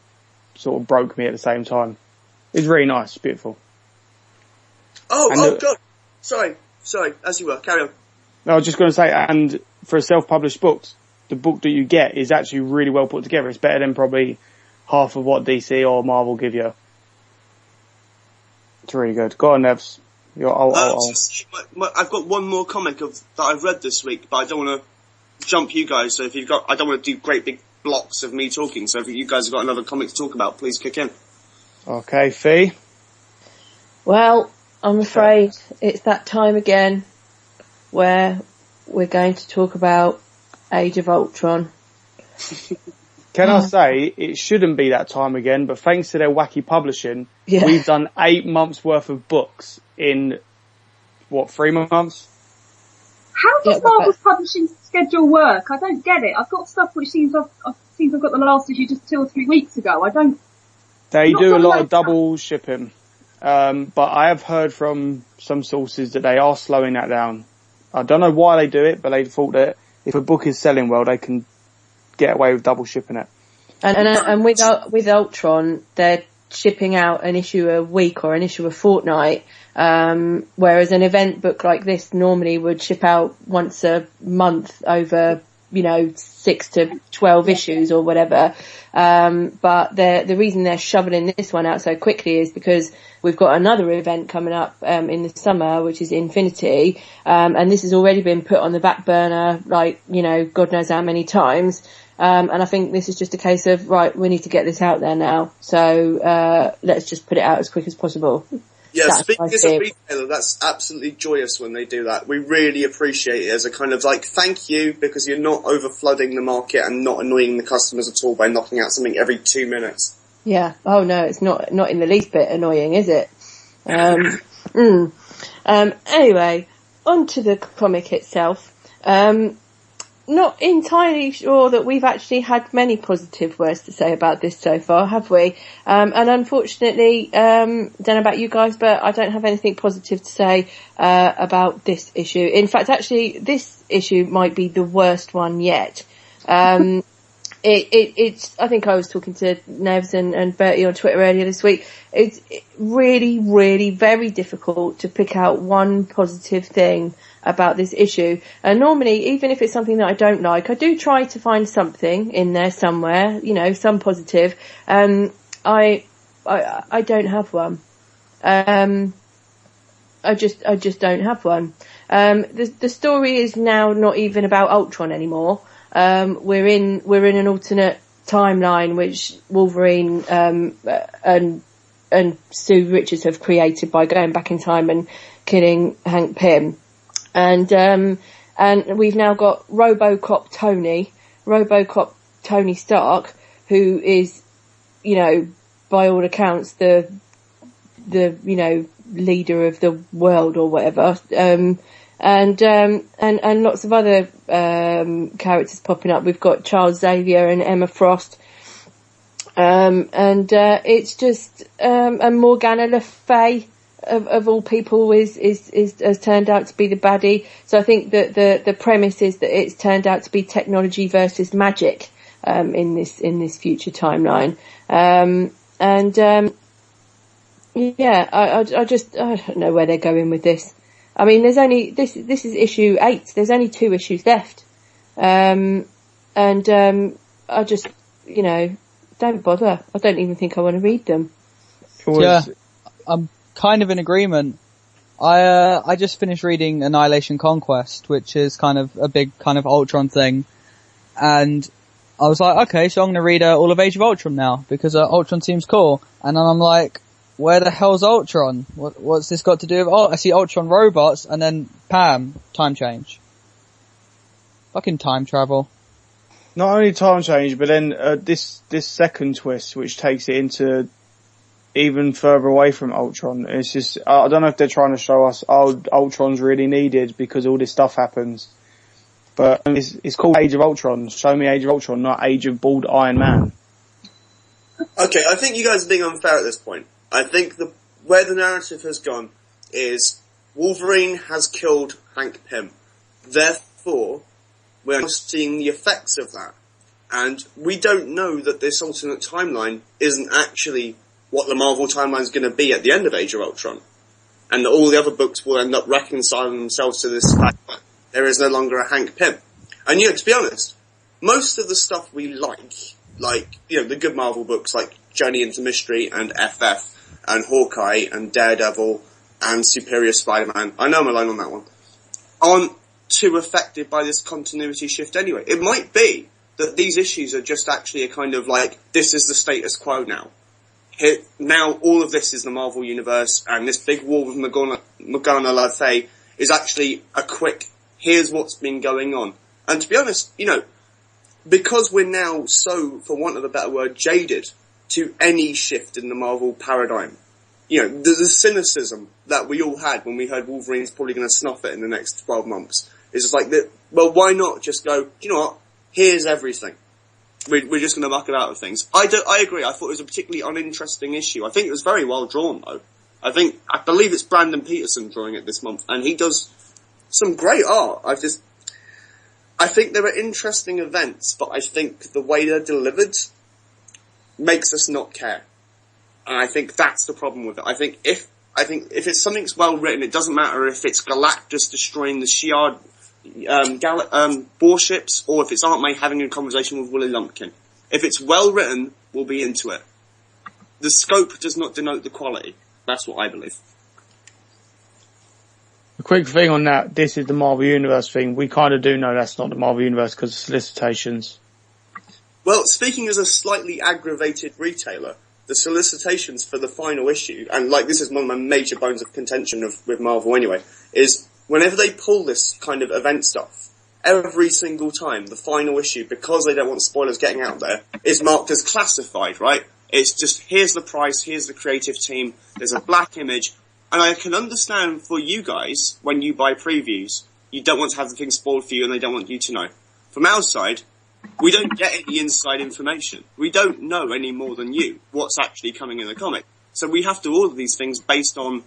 sort of broke me at the same time. It's really nice, beautiful.
God. Sorry, as you were, carry on.
No, I was just going to say, and for a self-published book, the book that you get is actually really well put together. It's better than probably half of what DC or Marvel give you. It's really good. Go on, Nevs.
I've got one more comic that I've read this week, but I don't want to jump you guys, so I don't want to do great big blocks of me talking, so if you guys have got another comic to talk about, please kick in.
Okay, Fee?
Well, I'm afraid it's that time again where we're going to talk about Age of Ultron.
Can I say, it shouldn't be that time again, but thanks to their wacky publishing, we've done 8 months worth of books in, 3 months?
How does Marvel's publishing schedule work? I don't get it. I've got stuff which seems I've got the last issue just 2 or 3 weeks ago.
They do a lot of double shipping. But I have heard from some sources that they are slowing that down. I don't know why they do it, but they thought that if a book is selling well, they can get away with double shipping it.
And with Ultron, they're shipping out an issue a week or an issue a fortnight, whereas an event book like this normally would ship out once a month over, 6 to 12 issues or whatever. But the reason they're shoveling this one out so quickly is because we've got another event coming up in the summer, which is Infinity, and this has already been put on the back burner, God knows how many times. And I think this is just a case of, right, we need to get this out there now. So let's just put it out as quick as possible.
Yeah, speaking as a retailer, that's absolutely joyous when they do that. We really appreciate it as a kind of thank you, because you're not over flooding the market and not annoying the customers at all by knocking out something every 2 minutes.
Yeah. Oh no, it's not in the least bit annoying, is it? Anyway, on to the comic itself. Not entirely sure that we've actually had many positive words to say about this so far, have we? And unfortunately, don't know about you guys, but I don't have anything positive to say about this issue. In fact, actually, this issue might be the worst one yet. It's, I think I was talking to Nevs and Bertie on Twitter earlier this week. It's really, really very difficult to pick out one positive thing about this issue. And normally, even if it's something that I don't like, I do try to find something in there somewhere, some positive. I don't have one. I just don't have one. The story is now not even about Ultron anymore. We're in an alternate timeline which Wolverine and Sue Richards have created by going back in time and killing Hank Pym. And we've now got RoboCop Tony Stark, who is, by all accounts the leader of the world or whatever. And lots of other characters popping up. We've got Charles Xavier and Emma Frost, it's just and Morgana Le Fay of all people has turned out to be the baddie. So I think that the premise is that it's turned out to be technology versus magic in this future timeline. I don't know where they're going with this. I mean, there's only this is issue 8. There's only 2 issues left, I just don't bother. I don't even think I want to read them.
Yeah, I'm kind of in agreement. I just finished reading Annihilation Conquest, which is kind of a big kind of Ultron thing, and I was like, okay, so I'm going to read all of Age of Ultron now because Ultron seems cool, and then I'm like, where the hell's Ultron? What's this got to do with... Oh, I see Ultron robots, and then Pam, time change. Fucking time travel.
Not only time change, but then this second twist, which takes it into even further away from Ultron. It's just... I don't know if they're trying to show us, Ultron's really needed because all this stuff happens. But it's called Age of Ultron. Show me Age of Ultron, not Age of Bald Iron Man.
Okay, I think you guys are being unfair at this point. I think where the narrative has gone is Wolverine has killed Hank Pym. Therefore, we're just seeing the effects of that. And we don't know that this alternate timeline isn't actually what the Marvel timeline is going to be at the end of Age of Ultron. And that all the other books will end up reconciling themselves to this fact that there is no longer a Hank Pym. And, to be honest, most of the stuff we like, the good Marvel books like Journey into Mystery and FF and Hawkeye and Daredevil and Superior Spider-Man, I know I'm alone on that one, aren't too affected by this continuity shift anyway. It might be that these issues are just actually a kind of this is the status quo now. Now all of this is the Marvel Universe, and this big war with Morgana Le Fay is actually a quick, here's what's been going on. And to be honest, because we're now so, for want of a better word, jaded to any shift in the Marvel paradigm, the cynicism that we all had when we heard Wolverine's probably going to snuff it in the next 12 months is just well, why not just go, do you know what, here's everything. We're just going to muck about with things. I agree. I thought it was a particularly uninteresting issue. I think it was very well drawn, though. I believe it's Brandon Peterson drawing it this month, and he does some great art. I think there are interesting events, but I think the way they're delivered makes us not care. And I think that's the problem with it. I think if it's something's well written, it doesn't matter if it's Galactus destroying the Shi'ar warships, or if it's Aunt May having a conversation with Willie Lumpkin. If it's well written, we'll be into it. The scope does not denote the quality. That's what I believe.
A quick thing on that, this is the Marvel Universe thing. We kind of do know that's not the Marvel Universe because of solicitations.
Well, speaking as a slightly aggravated retailer, the solicitations for the final issue, and this is one of my major bones of contention with Marvel anyway, is whenever they pull this kind of event stuff, every single time, the final issue, because they don't want spoilers getting out there, is marked as classified, right? It's just, here's the price, here's the creative team, there's a black image, and I can understand for you guys, when you buy previews, you don't want to have the thing spoiled for you and they don't want you to know. From our side, we don't get any inside information. We don't know any more than you what's actually coming in the comic. So we have to order these things based on,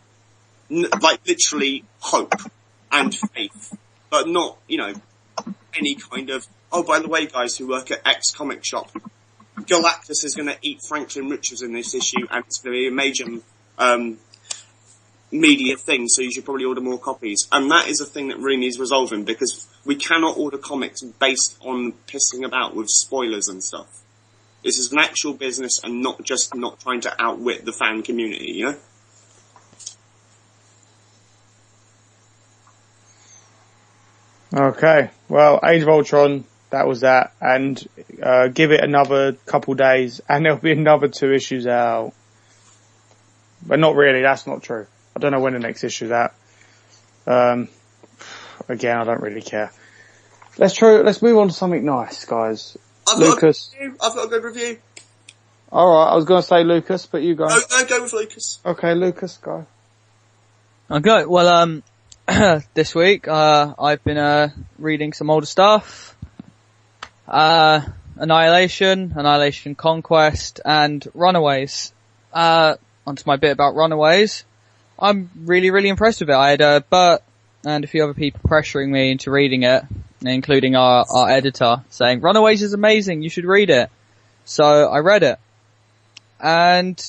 literally hope and faith, but not, any kind of, oh, by the way, guys who work at X comic shop, Galactus is going to eat Franklin Richards in this issue, and it's going to be a major media thing, so you should probably order more copies. And that is a thing that really needs resolving, because we cannot order comics based on pissing about with spoilers and stuff. This is an actual business and not just not trying to outwit the fan community,
Okay, well, Age of Ultron, that was that, and give it another couple days, and there'll be another 2 issues out. But not really, that's not true. I don't know when the next issue's out. Again, I don't really care. Let's move on to something nice, guys. Lucas.
I've got a good review.
Alright, I was going to say Lucas, but you go.
No, go with Lucas.
Okay, Lucas, go.
Okay, well, this week, I've been, reading some older stuff. Annihilation, Conquest, and Runaways. Onto my bit about Runaways. I'm really, really impressed with it. I had, Bert and a few other people pressuring me into reading it, including our editor, saying, Runaways is amazing, you should read it. So, I read it. And,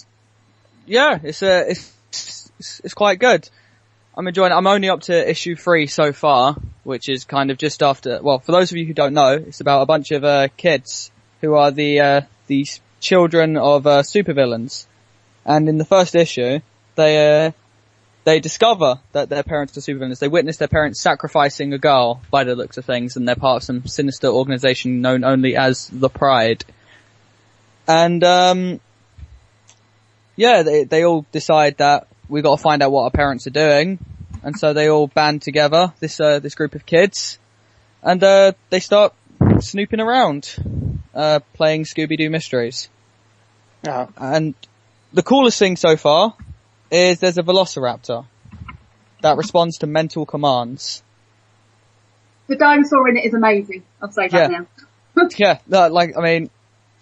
yeah, it's quite good. I'm enjoying it. I'm only up to issue 3 so far, which is kind of just after, well, for those of you who don't know, it's about a bunch of, kids who are the children of, supervillains. And in the first issue, they discover that their parents are supervillains. They witness their parents sacrificing a girl by the looks of things, and they're part of some sinister organization known only as the Pride. And, yeah, they all decide that we got to find out what our parents are doing, and so they all band together, this group of kids, and they start snooping around, playing Scooby-Doo mysteries.
Yeah.
And the coolest thing so far is there's a velociraptor that responds to mental commands.
The dinosaur in it is amazing. I'll say that now.
Yeah,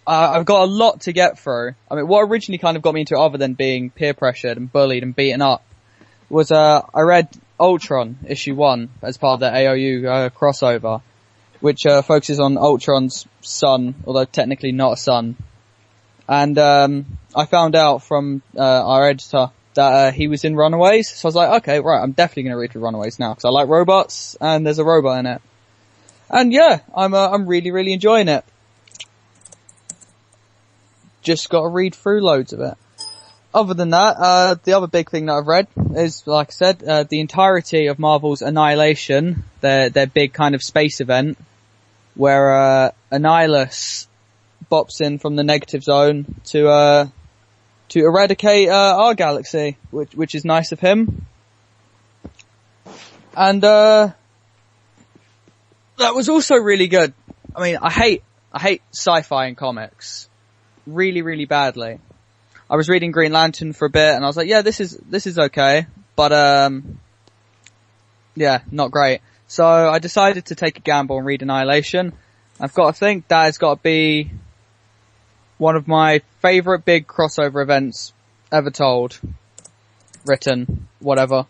I've got a lot to get through. I mean, what originally kind of got me into it, other than being peer pressured and bullied and beaten up, was I read Ultron issue 1 as part of the AOU crossover, which focuses on Ultron's son, although technically not a son. And I found out from our editor that he was in Runaways, so I was like, okay, right, I'm definitely going to read Runaways now, because I like robots, and there's a robot in it. And yeah, I'm really, really enjoying it. Just got to read through loads of it. Other than that, the other big thing that I've read is, like I said, the entirety of Marvel's Annihilation, their big kind of space event, where Annihilus bops in from the negative zone to eradicate our galaxy, which is nice of him. And that was also really good. I mean, I hate sci-fi in comics really, really badly. I was reading Green Lantern for a bit, and I was like, yeah, this is okay, but yeah, not great. So I decided to take a gamble and read Annihilation. I've got to think that has got to be one of my favourite big crossover events ever told, written, whatever.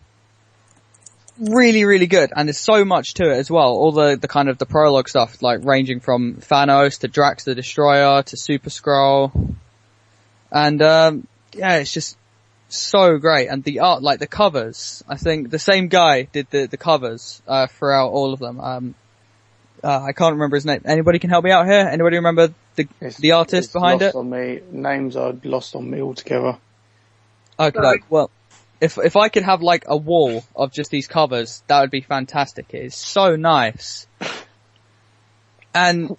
Really, really good, and there's so much to it as well. All the kind of the prologue stuff, like ranging from Thanos to Drax the Destroyer to Supergirl. And, yeah, it's just so great. And the art, like the covers, I think the same guy did the covers, throughout all of them. I can't remember his name. Anybody can help me out here? Anybody remember the artist behind it?
On me. Names are lost on me altogether.
Okay, well, if I could have like a wall of just these covers, that would be fantastic. It is so nice. And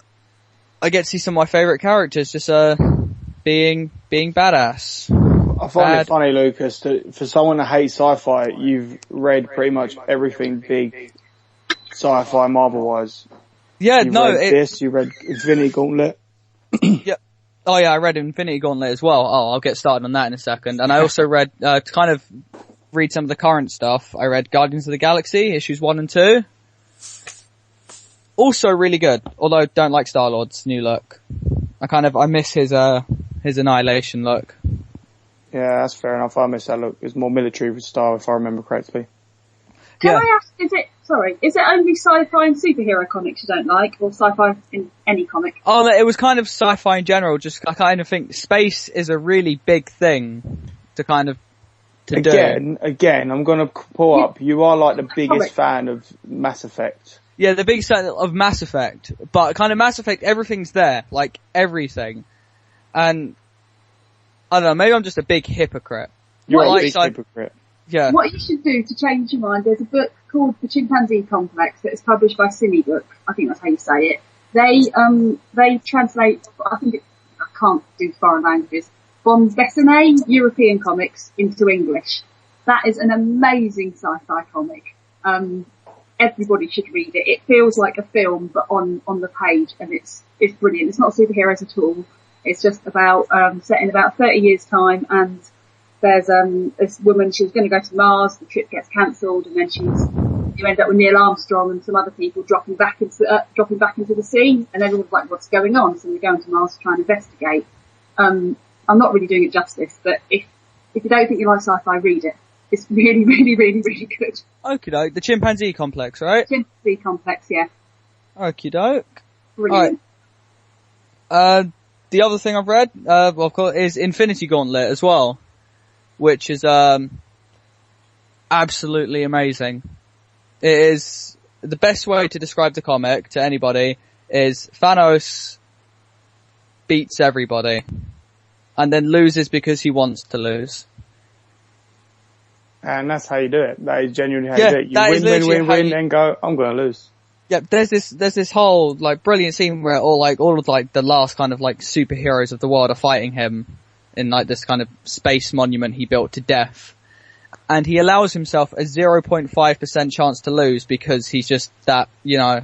I get to see some of my favourite characters just, being badass.
I find it funny, Lucas, that for someone that hates sci-fi, you've read pretty much everything big sci-fi Marvel-wise.
Yeah,
you read Infinity Gauntlet.
Yeah. Oh yeah, I read Infinity Gauntlet as well. Oh, I'll get started on that in a second. And I also read, to kind of read some of the current stuff, I read Guardians of the Galaxy, issues 1 and 2. Also really good, although don't like Star-Lord's new look. I miss his Annihilation look.
Yeah, that's fair enough. I miss that look. It's more military style, if I remember correctly.
Can I ask, is it only sci-fi and superhero comics you don't like, or sci-fi in any comic?
Oh, it was kind of sci-fi in general. Just, I kind of think space is a really big thing to do.
Again, I'm gonna pull up. You are like the biggest fan of Mass Effect.
Yeah, the biggest fan of Mass Effect. But kind of Mass Effect, everything's there. Like, everything. And, I don't know, maybe I'm just a big hypocrite.
You're a big hypocrite.
Yeah.
What you should do to change your mind, there's a book called The Chimpanzee Complex that is published by Cinebook. I think that's how you say it. They translate, I can't do foreign languages, Bond Dessiné European comics into English. That is an amazing sci-fi comic. Everybody should read it. It feels like a film, but on the page, and it's brilliant. It's not superheroes at all. It's just about, set in about 30 years time, and there's, this woman, she was going to go to Mars, the trip gets cancelled, and then you end up with Neil Armstrong and some other people dropping back into the sea, and everyone's like, what's going on? So they're going to Mars to try and investigate. I'm not really doing it justice, but if you don't think you like sci-fi, read it. It's really, really, really, really good.
Okie doke. The Chimpanzee Complex, right?
Chimpanzee Complex, yeah.
Okie doke.
Brilliant.
Alright. The other thing I've read, of course, is Infinity Gauntlet as well, which is, absolutely amazing. It is, the best way to describe the comic to anybody is Thanos beats everybody and then loses because he wants to lose.
And that's how you do it. That is genuinely how you do it. You win, and go, I'm gonna lose.
Yeah, there's this whole, like, brilliant scene where all of, like, the last kind of, like, superheroes of the world are fighting him in, like, this kind of space monument he built to death. And he allows himself a 0.5% chance to lose because he's just that, you know,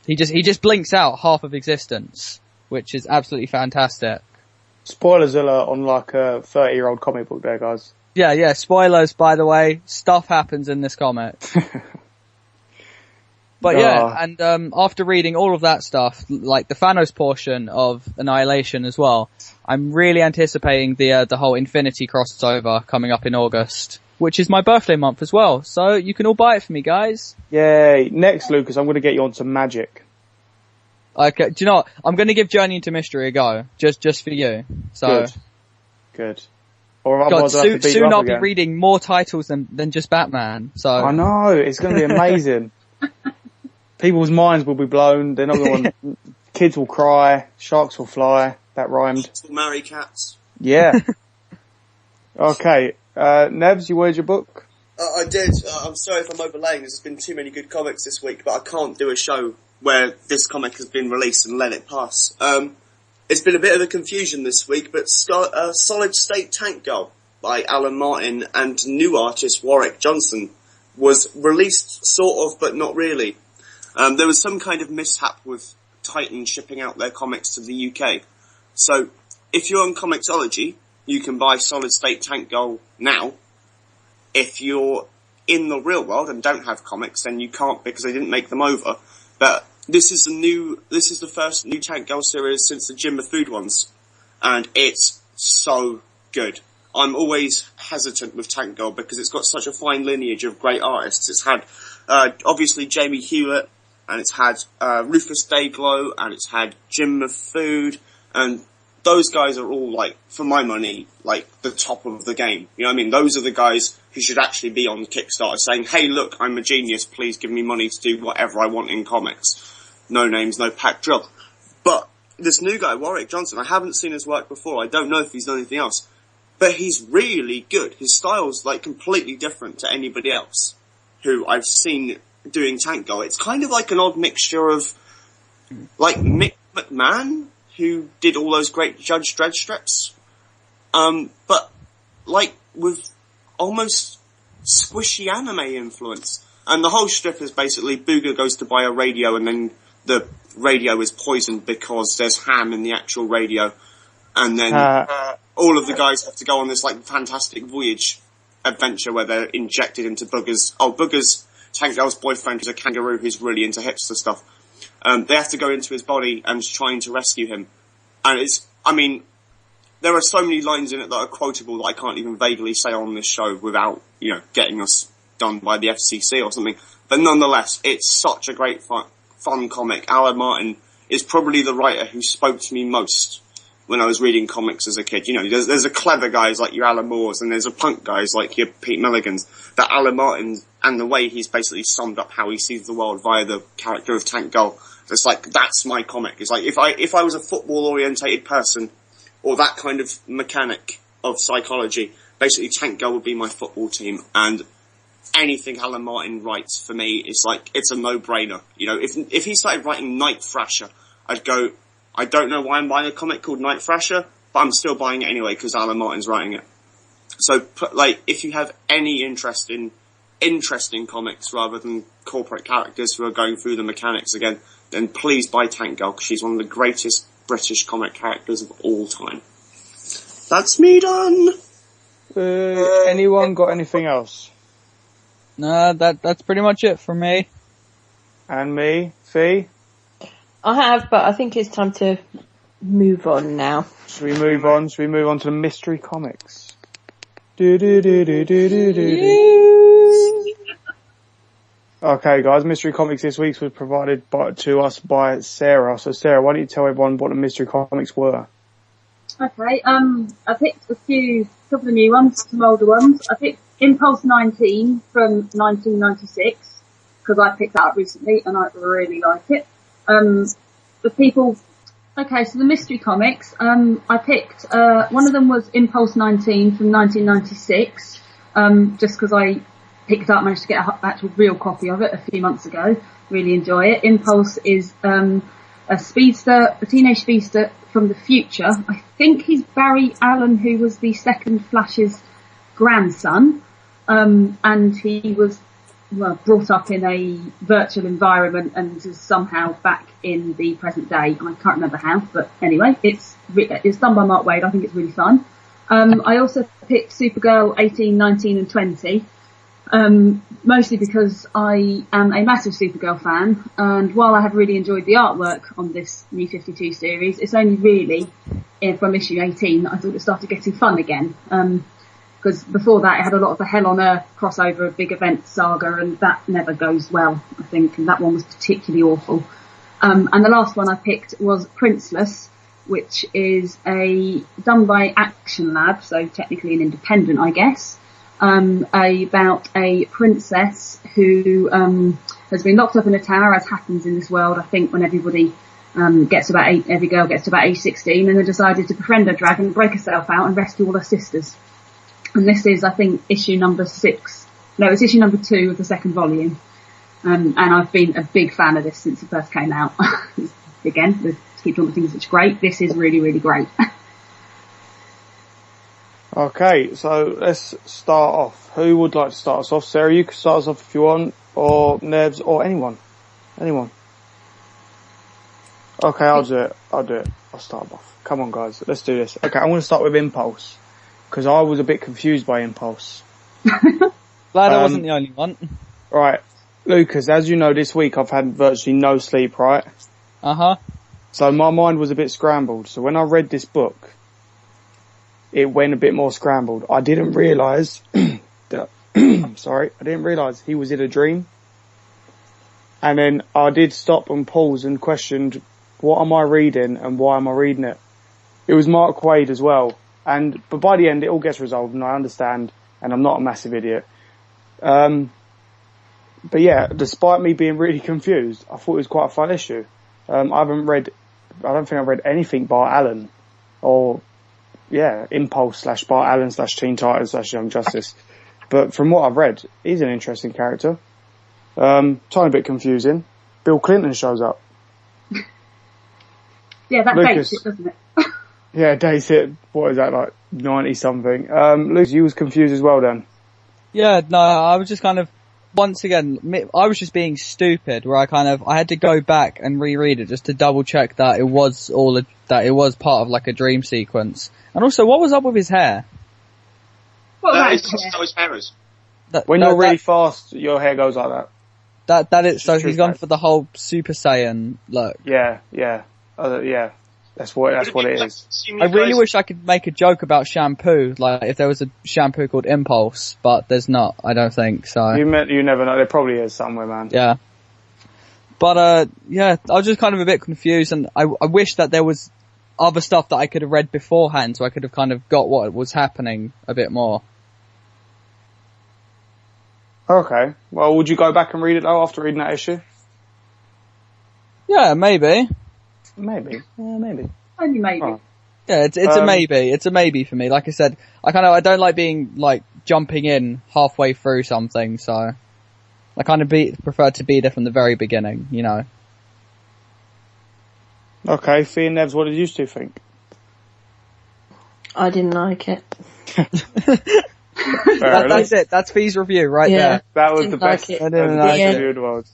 he just blinks out half of existence, which is absolutely fantastic.
Spoilers alert on, like, a 30-year-old comic book there, guys.
Yeah, spoilers, by the way. Stuff happens in this comic. But yeah, and after reading all of that stuff, like the Thanos portion of Annihilation as well, I'm really anticipating the whole Infinity crossover coming up in August, which is my birthday month as well. So you can all buy it for me, guys.
Yay. Next, Lucas, I'm going to get you onto magic.
Okay, do you know what? I'm going to give Journey into Mystery a go, just for you. So
Good. Or
God,
otherwise I'll have to beat you
soon
up
I'll
again.
be reading more titles than just Batman. So
I know, it's going to be amazing. People's minds will be blown. They're not going to. Kids will cry. Sharks will fly. That rhymed.
Cats will marry cats.
Yeah. Okay. Nevs, you word your book?
I did. I'm sorry if I'm overlaying. There's been too many good comics this week, but I can't do a show where this comic has been released and let it pass. It's been a bit of a confusion this week, but Solid State Tank Girl by Alan Martin and new artist Warwick Johnson was released sort of, but not really. There was some kind of mishap with Titan shipping out their comics to the UK. So, if you're on Comixology, you can buy Solid State Tank Girl now. If you're in the real world and don't have comics, then you can't because they didn't make them over. But this is the first new Tank Girl series since the Jim Food ones. And it's so good. I'm always hesitant with Tank Girl because it's got such a fine lineage of great artists. It's had, obviously Jamie Hewlett, and it's had, Rufus Dayglow, and it's had Jim Food, and those guys are all, like, for my money, like, the top of the game. You know what I mean? Those are the guys who should actually be on Kickstarter saying, hey, look, I'm a genius, please give me money to do whatever I want in comics. No names, no pack drill. But this new guy, Warwick Johnson, I haven't seen his work before. I don't know if he's done anything else. But he's really good. His style's, like, completely different to anybody else who I've seen doing Tank Girl. It's kind of like an odd mixture of, like, Mick McMahon, who did all those great Judge Dredd strips, but, like, with almost squishy anime influence. And the whole strip is basically Booger goes to buy a radio and then the radio is poisoned because there's ham in the actual radio. And then all of the guys have to go on this, like, fantastic voyage adventure where they're injected into Booger's... Oh, Booger's Tank Girl's boyfriend is a kangaroo who's really into hipster stuff. They have to go into his body and trying to rescue him. And it's, I mean, there are so many lines in it that are quotable that I can't even vaguely say on this show without, you know, getting us done by the FCC or something. But nonetheless, it's such a great fun comic. Alan Martin is probably the writer who spoke to me most when I was reading comics as a kid. You know, there's a clever guys like your Alan Moores and there's a punk guys like your Pete Milligans. But Alan Martin and the way he's basically summed up how he sees the world via the character of Tank Girl, it's like, that's my comic. It's like, if I was a football-orientated person, or that kind of mechanic of psychology, basically Tank Girl would be my football team, and anything Alan Martin writes for me is like, it's a no-brainer. You know, if he started writing Night Thrasher, I'd go, I don't know why I'm buying a comic called Night Thrasher, but I'm still buying it anyway, because Alan Martin's writing it. So, like, if you have any interest in interesting comics rather than corporate characters who are going through the mechanics again, then please buy Tank Girl, because she's one of the greatest British comic characters of all time. That's me done!
Anyone got anything else?
No, that's pretty much it from me.
And me? Fee?
I have, but I think it's time to move on now.
Should we move on? Should we move on to the mystery comics? Okay, guys, Mystery Comics this week was provided to us by Sarah. So, Sarah, why don't you tell everyone what the Mystery Comics were?
Okay, I picked a couple of new ones, some older ones. I picked Impulse 19 from 1996, because I picked that up recently and I really like it. Okay, so the Mystery Comics, I picked, one of them was Impulse 19 from 1996, just because I picked up, managed to get an actual real copy of it a few months ago. Really enjoy it. Impulse is a teenage speedster from the future. I think he's Barry Allen, who was the second Flash's grandson, and he was brought up in a virtual environment and is somehow back in the present day. I can't remember how, but anyway, it's done by Mark Waid. I think it's really fun. I also picked Supergirl 18, 19 and 20. Mostly because I am a massive Supergirl fan, and while I have really enjoyed the artwork on this New 52 series, it's only really from issue 18 that I thought it started getting fun again. Because before that it had a lot of the Hell on Earth crossover, big event saga, and that never goes well, I think, and that one was particularly awful. And the last one I picked was Princeless, which is done by Action Lab, so technically an independent, I guess, about a princess who has been locked up in a tower, as happens in this world, I think, when everybody every girl gets to about age 16, and then decided to befriend a dragon, break herself out, and rescue all her sisters. And this is, I think, issue number 6. No, it's issue number 2 of the second volume. And I've been a big fan of this since it first came out. Again, to keep talking about things which are great, this is really, really great.
Okay, so let's start off. Who would like to start us off? Sarah, you can start us off if you want, or Nebs, or anyone. Anyone. Okay, I'll do it. I'll start off. Come on, guys, let's do this. Okay, I'm going to start with Impulse, because I was a bit confused by Impulse.
Glad I wasn't the only one.
Right, Lucas, as you know, this week I've had virtually no sleep, right?
Uh-huh.
So my mind was a bit scrambled. So when I read this book, it went a bit more scrambled. I didn't realise that, I didn't realise he was in a dream. And then I did stop and pause and questioned, what am I reading and why am I reading it? It was Mark Waid as well. But by the end it all gets resolved and I understand and I'm not a massive idiot. But yeah, despite me being really confused, I thought it was quite a fun issue. I don't think I've read anything by Alan or, Impulse / Bart Allen / Teen Titans / Young Justice. But from what I've read, he's an interesting character. Tiny bit confusing. Bill Clinton shows up.
Yeah, that
Lucas,
dates it, doesn't it?
Yeah, dates it. What is that, like 90 something? Lucas, you was confused as well then?
Yeah, no, I was just kind of, once again, I was just being stupid, where I had to go back and reread it just to double check that it was part of like a dream sequence. And also, what was up with his hair?
That is how his hair is.
When you're really fast, your hair goes like that.
That is, so he's gone for the whole Super Saiyan look.
Yeah. That's what it is.
I really wish I could make a joke about shampoo, like if there was a shampoo called Impulse, but there's not, I don't think, so.
You never know, there probably is somewhere, man.
Yeah. But, I was just kind of a bit confused, and I wish that there was other stuff that I could have read beforehand, so I could have kind of got what was happening a bit more.
Okay. Well, would you go back and read it though after reading that issue?
Yeah, maybe.
Maybe. Yeah, maybe.
Only maybe.
Oh.
Yeah, it's a maybe. It's a maybe for me. Like I said, I don't like being, like, jumping in halfway through something, so I kind of prefer to be there from the very beginning, you know.
Okay, Fee and Nevs, what did you two think?
I didn't like it.
That's it. That's Fee's review right there.
That was the best.
Like
That was the best review in the world.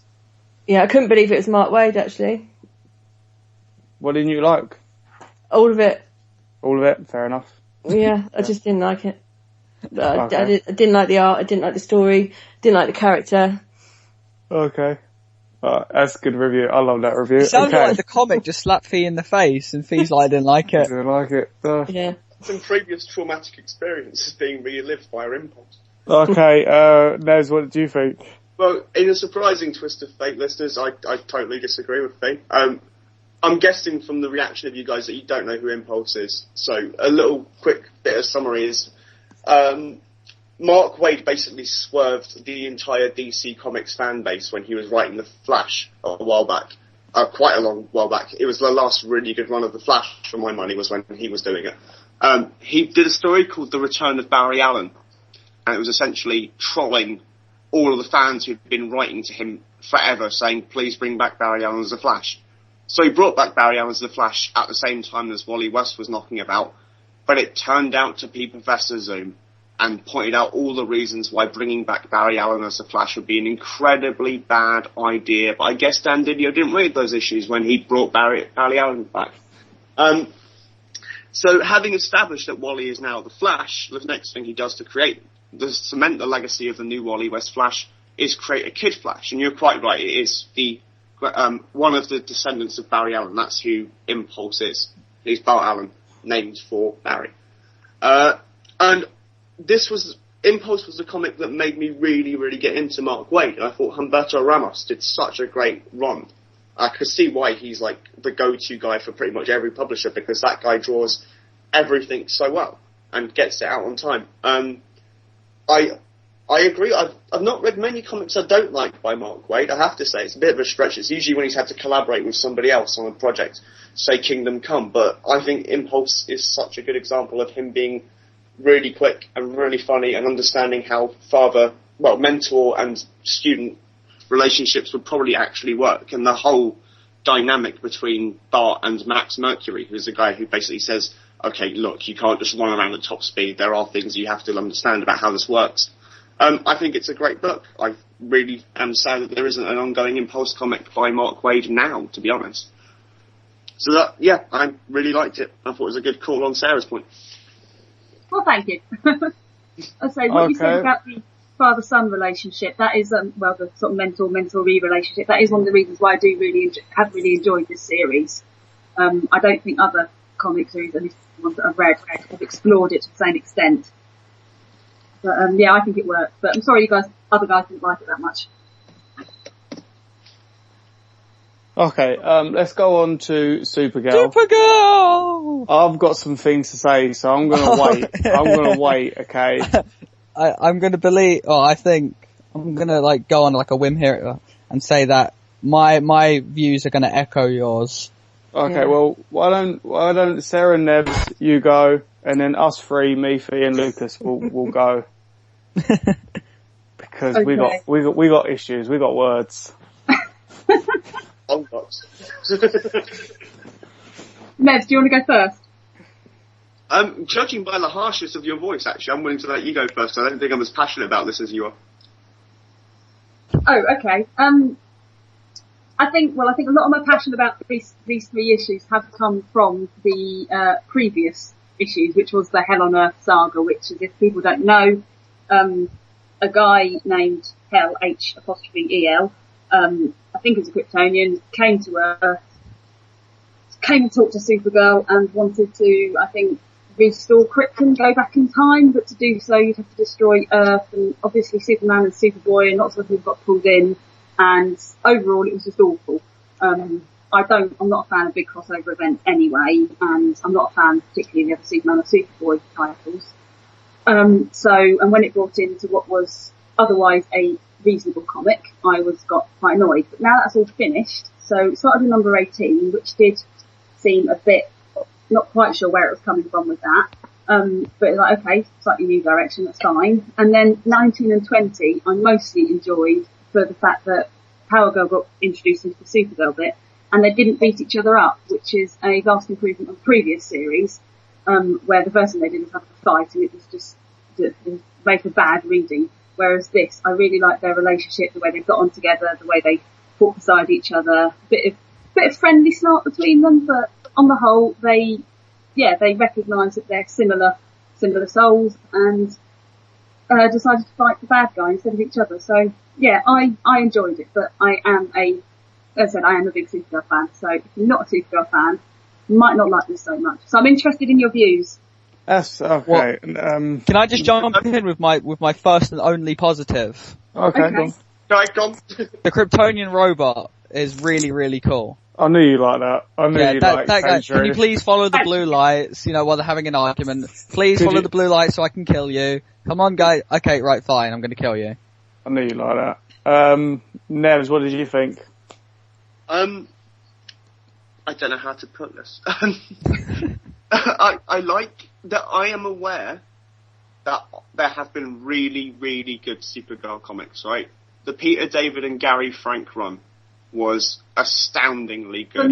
Yeah, I couldn't believe it was Mark Waid, actually.
What didn't you like?
All of it.
All of it? Fair enough.
Yeah, I just didn't like it.
Okay.
I didn't like the art, I didn't like the story, didn't like the character.
Okay. That's a good review. I love that review.
It sounded like the comic just slapped Fee in the face, and Fee's like, I didn't like it.
I didn't like it.
Yeah.
Some previous traumatic experiences being relived via Impulse.
Okay, Nez, what did you think?
Well, in a surprising twist of fate, listeners, I totally disagree with Fee. I'm guessing from the reaction of you guys that you don't know who Impulse is. So a little quick bit of summary is, Mark Waid basically swerved the entire DC Comics fan base when he was writing The Flash a while back. Quite a long while back. It was the last really good run of The Flash, for my money, was when he was doing it. He did a story called The Return of Barry Allen, and it was essentially trolling all of the fans who'd been writing to him forever, saying, please bring back Barry Allen as The Flash. So he brought back Barry Allen as The Flash at the same time as Wally West was knocking about, but it turned out to be Professor Zoom, and pointed out all the reasons why bringing back Barry Allen as The Flash would be an incredibly bad idea. But I guess Dan Didio didn't read those issues when he brought Barry Allen back. So having established that Wally is now The Flash, the next thing he does to cement the legacy of the new Wally West Flash is create a Kid Flash. And you're quite right, it is one of the descendants of Barry Allen. That's who Impulse is. He's Bart Allen, named for Barry. And Impulse was the comic that made me really, really get into Mark Waid. I thought Humberto Ramos did such a great run. I could see why he's like the go-to guy for pretty much every publisher, because that guy draws everything so well and gets it out on time. I agree. I've not read many comics I don't like by Mark Waid. I have to say it's a bit of a stretch. It's usually when he's had to collaborate with somebody else on a project, say Kingdom Come. But I think Impulse is such a good example of him being really quick and really funny and understanding how mentor and student relationships would probably actually work, and the whole dynamic between Bart and Max Mercury, who's the guy who basically says, okay, look, you can't just run around at top speed. There are things you have to understand about how this works. I think it's a great book. I really am sad that there isn't an ongoing Impulse comic by Mark Waid now, to be honest. So I really liked it. I thought it was a good call on Sarah's point.
Well, thank you. I say what you said about the father-son relationship. That is, the sort of mentor-mentoree relationship. That is one of the reasons why I do have really enjoyed this series. I don't think other comic series, at least the ones that I've read, have explored it to the same extent. But I think it worked. But I'm sorry, other guys didn't like it that much.
Okay, let's go on to Supergirl.
Supergirl!
I've got some things to say, so I'm gonna wait. I'm gonna wait, okay?
I'm gonna I think I'm gonna go on a whim here and say that my views are gonna echo yours.
Okay, well, why don't Sarah and Nebs, you go, and then us three, me, Fee, and Lucas will go. Because we got issues, we got words.
Nebs, do you want to go first?
Judging by the harshness of your voice, actually, I'm willing to let you go first. I don't think I'm as passionate about this as you are.
Oh, okay. I think a lot of my passion about these three issues have come from the previous issues, which was the Hell on Earth saga, which is, if people don't know, a guy named Hell, H''EL, I think he's a Kryptonian, came to Earth, came to talk to Supergirl and wanted to, I think, restore Krypton, go back in time, but to do so you'd have to destroy Earth, and obviously Superman and Superboy and lots of people got pulled in, and overall it was just awful. I'm not a fan of big crossover events anyway, and I'm not a fan particularly of the other Superman or Superboy titles. And when it brought into what was otherwise a reasonable comic, I got quite annoyed. But now that's all finished, so it started with number 18, which did seem a bit, not quite sure where it was coming from with that. But it's like, okay, slightly new direction, that's fine. And then 19 and 20, I mostly enjoyed for the fact that Power Girl got introduced into the Supergirl bit, and they didn't beat each other up, which is a vast improvement on the previous series, where the first thing they did was have a fight, and it was just, it made for bad reading. Whereas this, I really like their relationship, the way they've got on together, the way they fought beside each other, a bit of friendly snark between them, but on the whole, they recognise that they're similar souls, and decided to fight the bad guy instead of each other. So yeah, I enjoyed it, but I am a big Supergirl fan. So if you're not a Supergirl fan, you might not like this so much. So I'm interested in your views.
That's okay. Well,
can I just jump in with my first and only positive?
Okay.
Go on.
The Kryptonian robot is really, really cool.
I knew you like that. I knew you liked that guy.
Can you please follow the blue lights, while they're having an argument? Please follow the blue lights so I can kill you. Come on, guys. Okay, right, fine. I'm gonna kill you.
I knew you like that. Nevs, what did you think?
I don't know how to put this. I like that I am aware that there have been really, really good Supergirl comics, right? The Peter David and Gary Frank run was astoundingly good.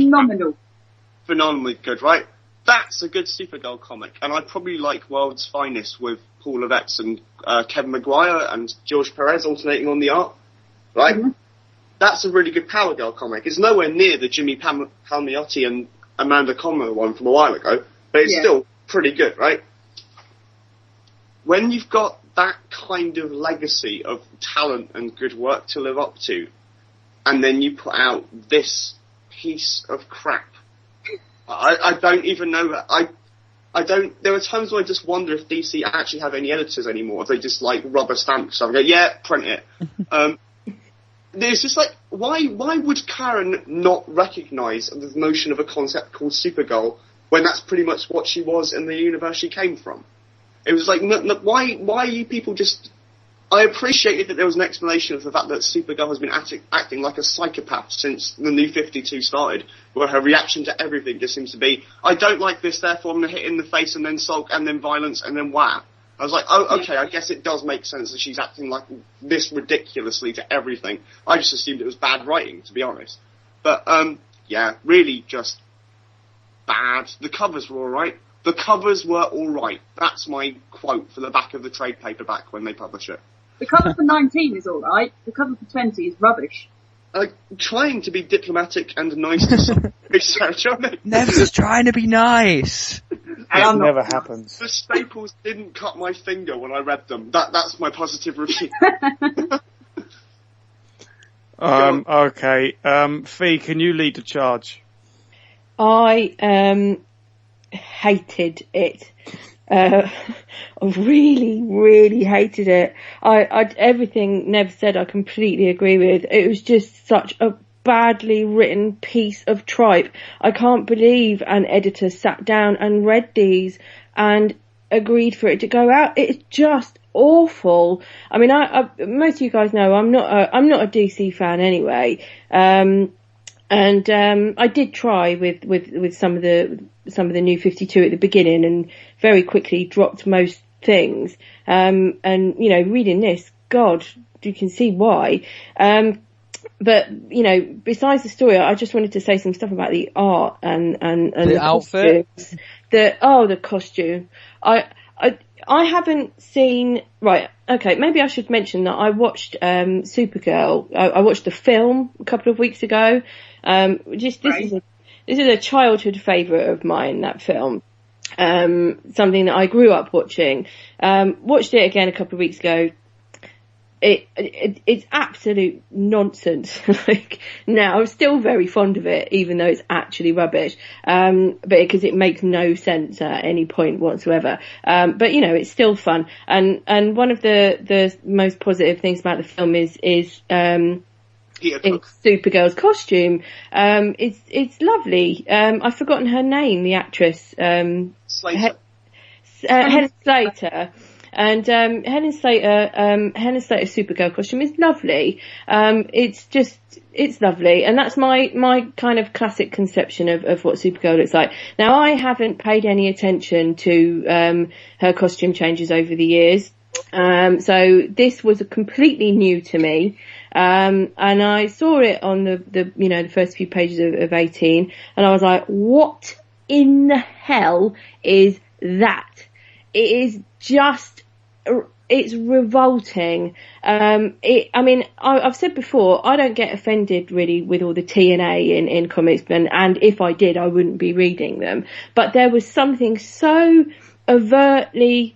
Phenomenally good, right? That's a good Supergirl comic, and I probably like World's Finest with Paul Levesque and Kevin Maguire and George Perez alternating on the art, right? Mm-hmm. That's a really good Power Girl comic. It's nowhere near the Jimmy Palmiotti and Amanda Conner one from a while ago, but it's still pretty good, right? When you've got that kind of legacy of talent and good work to live up to, and then you put out this piece of crap, I don't even know. There are times when I just wonder if DC actually have any editors anymore. If they just rubber stamp stuff and go, yeah, print it. It's just like, why would Karen not recognise the notion of a concept called Supergirl when that's pretty much what she was in the universe she came from? It was like, why are you people just... I appreciated that there was an explanation of the fact that Supergirl has been acting like a psychopath since the New 52 started, where her reaction to everything just seems to be, I don't like this, therefore I'm going to hit in the face and then sulk and then violence and then wham. I was like, oh, okay, I guess it does make sense that she's acting like this ridiculously to everything. I just assumed it was bad writing, to be honest. But, yeah, really just bad. The covers were alright. The covers were alright. That's my quote for the back of the trade paperback when they publish it.
The cover for 19 is alright. The cover for 20 is rubbish.
Trying to be diplomatic and nice to some research on it.
Never just trying to be nice.
It never happens.
The staples didn't cut my finger when I read them. That's my positive review.
Okay. Fee, can you lead the charge?
I hated it. I really, really hated it. Everything Nev said I completely agree with. It was just such a badly written piece of tripe. I can't believe an editor sat down and read these and agreed for it to go out. It's just awful. I mean, most of you guys know I'm not a DC fan anyway. And I did try with some of the New 52 at the beginning and very quickly dropped most things. And, you know, reading this, God, you can see why. But, you know, besides the story, I just wanted to say some stuff about the art and the
outfit.
The costume. I haven't seen, right, okay, maybe I should mention that I watched, Supergirl. I watched the film a couple of weeks ago. This is a childhood favourite of mine, that film. Something that I grew up watching. Watched it again a couple of weeks ago. It's absolute nonsense. Like, now I'm still very fond of it, even though it's actually rubbish. But because it makes no sense at any point whatsoever. But you know, it's still fun. And one of the most positive things about the film is Supergirl's costume. It's lovely. I've forgotten her name, the actress.
Slater.
Helen Slater. And Helen Slater's Supergirl costume is lovely. It's lovely, and that's my kind of classic conception of what Supergirl looks like. Now, I haven't paid any attention to her costume changes over the years, so this was completely new to me. And I saw it on the first few pages of 18, and I was like, what in the hell is that? It is just, it's revolting. I've said before, I don't get offended really with all the TNA in comics, and if I did, I wouldn't be reading them. But there was something so overtly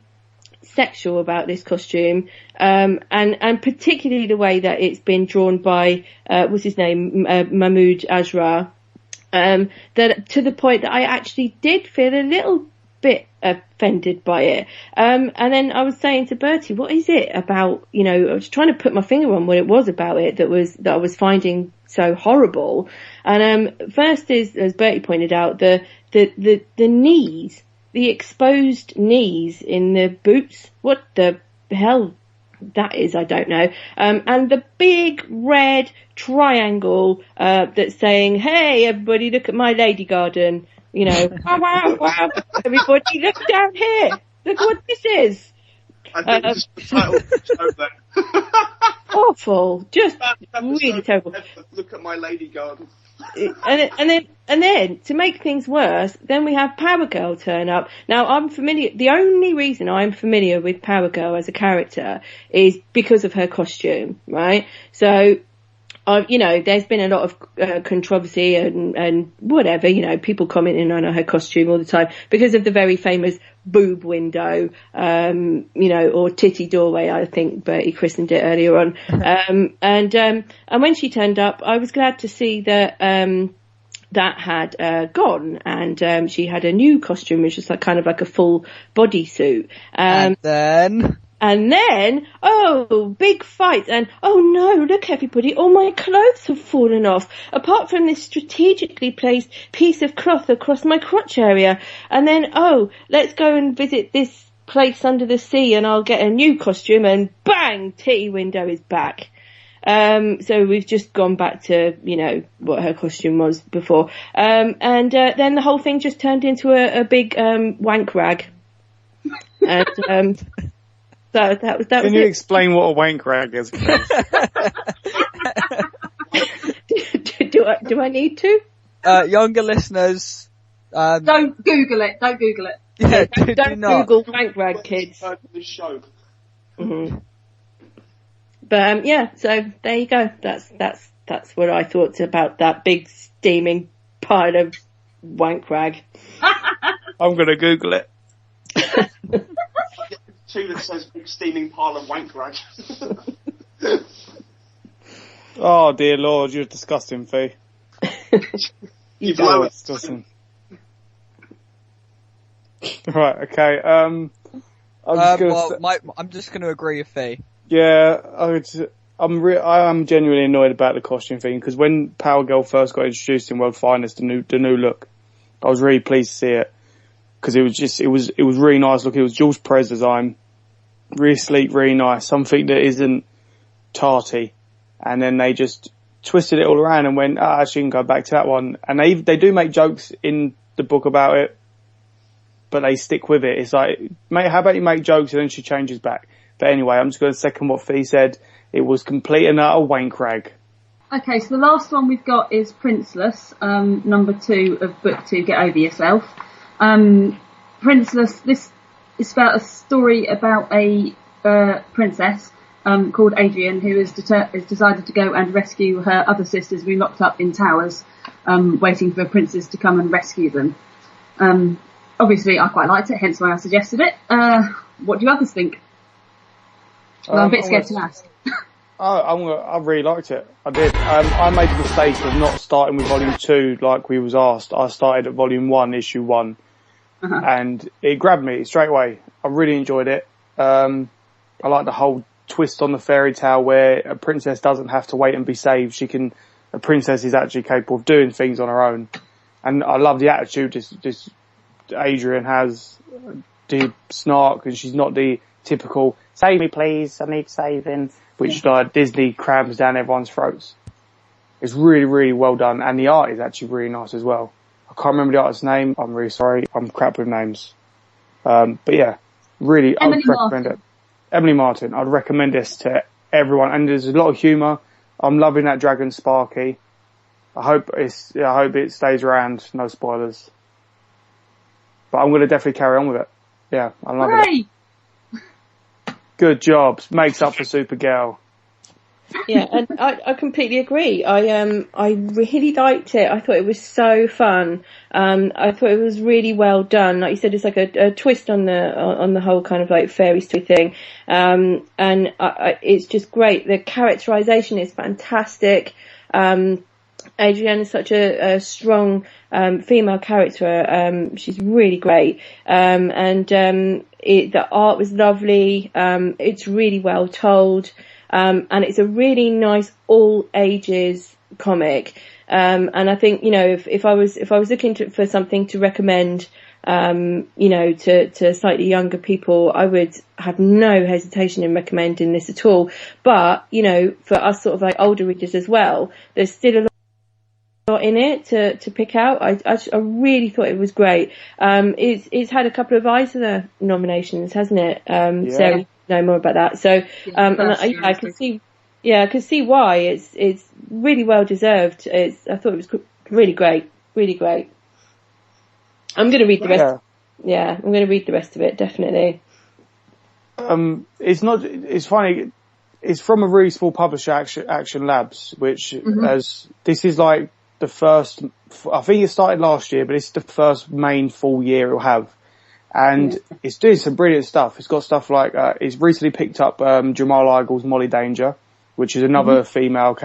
sexual about this costume, and particularly the way that it's been drawn by, what's his name, Mahmoud Asrar, that to the point that I actually did feel a little bit offended by it. And then I was saying to Bertie, what is it about, I was trying to put my finger on what it was about it that I was finding so horrible. And first is, as Bertie pointed out, the knees, the exposed knees in the boots. What the hell that is, I don't know. And the big red triangle that's saying, hey everybody, look at my lady garden. Wow, wow, everybody, look down here. Look what this is.
I think this is the title of the show then.
Awful. Just really terrible.
Look at my lady garden.
And then, to make things worse, then we have Power Girl turn up. Now, I'm familiar, the only reason I'm familiar with Power Girl as a character is because of her costume, right? So, there's been a lot of controversy and whatever, people commenting on her costume all the time because of the very famous boob window, or titty doorway, I think Bertie christened it earlier on. And when she turned up, I was glad to see that that had gone, and she had a new costume, which was kind of like a full bodysuit.
And then
And then, big fights, and oh no, look everybody, all my clothes have fallen off, apart from this strategically placed piece of cloth across my crotch area. And then, let's go and visit this place under the sea and I'll get a new costume, and bang, Titty window is back. So we've just gone back to, what her costume was before. And then the whole thing just turned into a big, wank rag. And, so that was
Can you explain what a wank rag is?
do I need to?
Younger listeners,
Don't Google it. Don't Google it.
yeah,
Don't
not.
Google wank rag, kids.
The show.
Mm-hmm. But so there you go. That's what I thought about that big steaming pile of wank rag.
I'm gonna Google it.
Two that says big steaming pile of wank rag.
Oh dear Lord, you're disgusting, Fee.
You blow it.
Disgusting. Right, okay. I'm
just going to agree with Fee.
Yeah, I am genuinely annoyed about the costume thing, because when Power Girl first got introduced in World Finest, the new look, I was really pleased to see it, because it was really nice look. It was Jules Perez design, really sleek, really nice, something that isn't tarty, and then they just twisted it all around and went, she can go back to that one, and they do make jokes in the book about it, but they stick with it. It's like, mate, how about you make jokes and then she changes back. But anyway, I'm just going to second what Fee said. It was complete and utter wank rag.
Okay, so the last one we've got is Princeless, number 2 of book 2, Get Over Yourself. Princeless, this is about a story about a princess called Adrian, who has decided to go and rescue her other sisters being locked up in towers, waiting for a princess to come and rescue them. Obviously, I quite liked it, hence why I suggested it. What do you others think? Well, I'm a bit scared to ask.
I really liked it. I did. I made the mistake of not starting with volume 2 like we was asked. I started at volume 1, issue 1. And it grabbed me straight away. I really enjoyed it. I like the whole twist on the fairy tale where a princess doesn't have to wait and be saved. A princess is actually capable of doing things on her own. And I love the attitude this Adrian has, the snark, and she's not the typical, save me please, I need saving, which Disney crams down everyone's throats. It's really, really well done, and the art is actually really nice as well. I can't remember the artist's name, I'm really sorry, I'm crap with names. But yeah, really, I would recommend it. Emily Martin, I'd recommend this to everyone, and there's a lot of humour. I'm loving that Dragon Sparky. I hope it stays around, no spoilers. But I'm going to definitely carry on with it. Yeah, I'm loving it. Good job. Makes up for Supergirl.
Yeah, and I completely agree. I really liked it. I thought it was so fun. I thought it was really well done. Like you said, it's like a twist on the whole kind of like fairy story thing. And it's just great. The characterization is fantastic. Adrienne is such a strong female character. She's really great. The art was lovely. It's really well told. And it's a really nice all ages comic. And I think, if I was looking for something to recommend, to slightly younger people, I would have no hesitation in recommending this at all. But, for us sort of like older readers as well, there's still a lot in it to pick out. I really thought it was great. It's had a couple of Eisner nominations, hasn't it? Sarah, you know more about that. So, I can see why it's really well deserved. I thought it was really great, really great. I'm going to read the rest. Yeah, I'm going to read the rest of it, definitely.
It's funny. It's from a really small publisher, Action Labs, which this is like the first, I think it started last year, but it's the first main full year it'll have. And it's doing some brilliant stuff. It's got stuff like, it's recently picked up, Jamal Igle's Molly Danger, which is another female,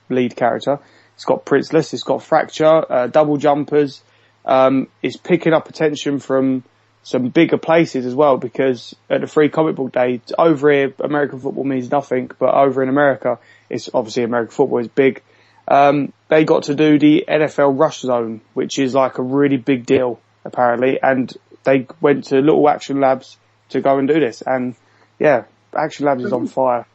lead character. It's got Princeless, it's got Fracture, Double Jumpers. It's picking up attention from some bigger places as well, because at the Free Comic Book Day, over here, American football means nothing, but over in America, it's obviously American football is big. They got to do the NFL Rush Zone, which is like a really big deal, apparently, and they went to little Action Labs to go and do this, and yeah, Action Labs is on fire.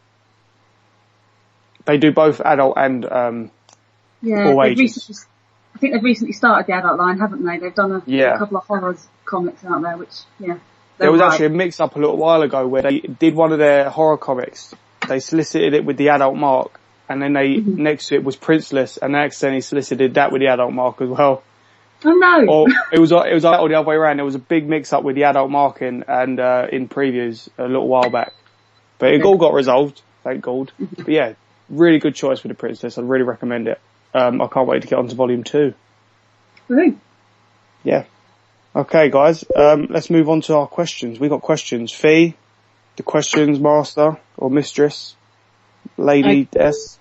They do both adult and all ages.
I think they've recently started the adult line, haven't they? They've done a couple of horror comics out there, which,
there was actually a mix-up a little while ago where they did one of their horror comics. They solicited it with the adult mark, and then they next to it was Princeless, and they accidentally solicited that with the adult mark as well.
Oh no!
Or it was like the other way around. There was a big mix-up with the adult marking and in previews a little while back, but it all got resolved. Thank God. But yeah, really good choice with the Princess. I'd really recommend it. I can't wait to get on to volume 2.
Woohoo!
Yeah. Okay, guys. Let's move on to our questions. We got questions. Fee, the questions master or mistress, Lady S.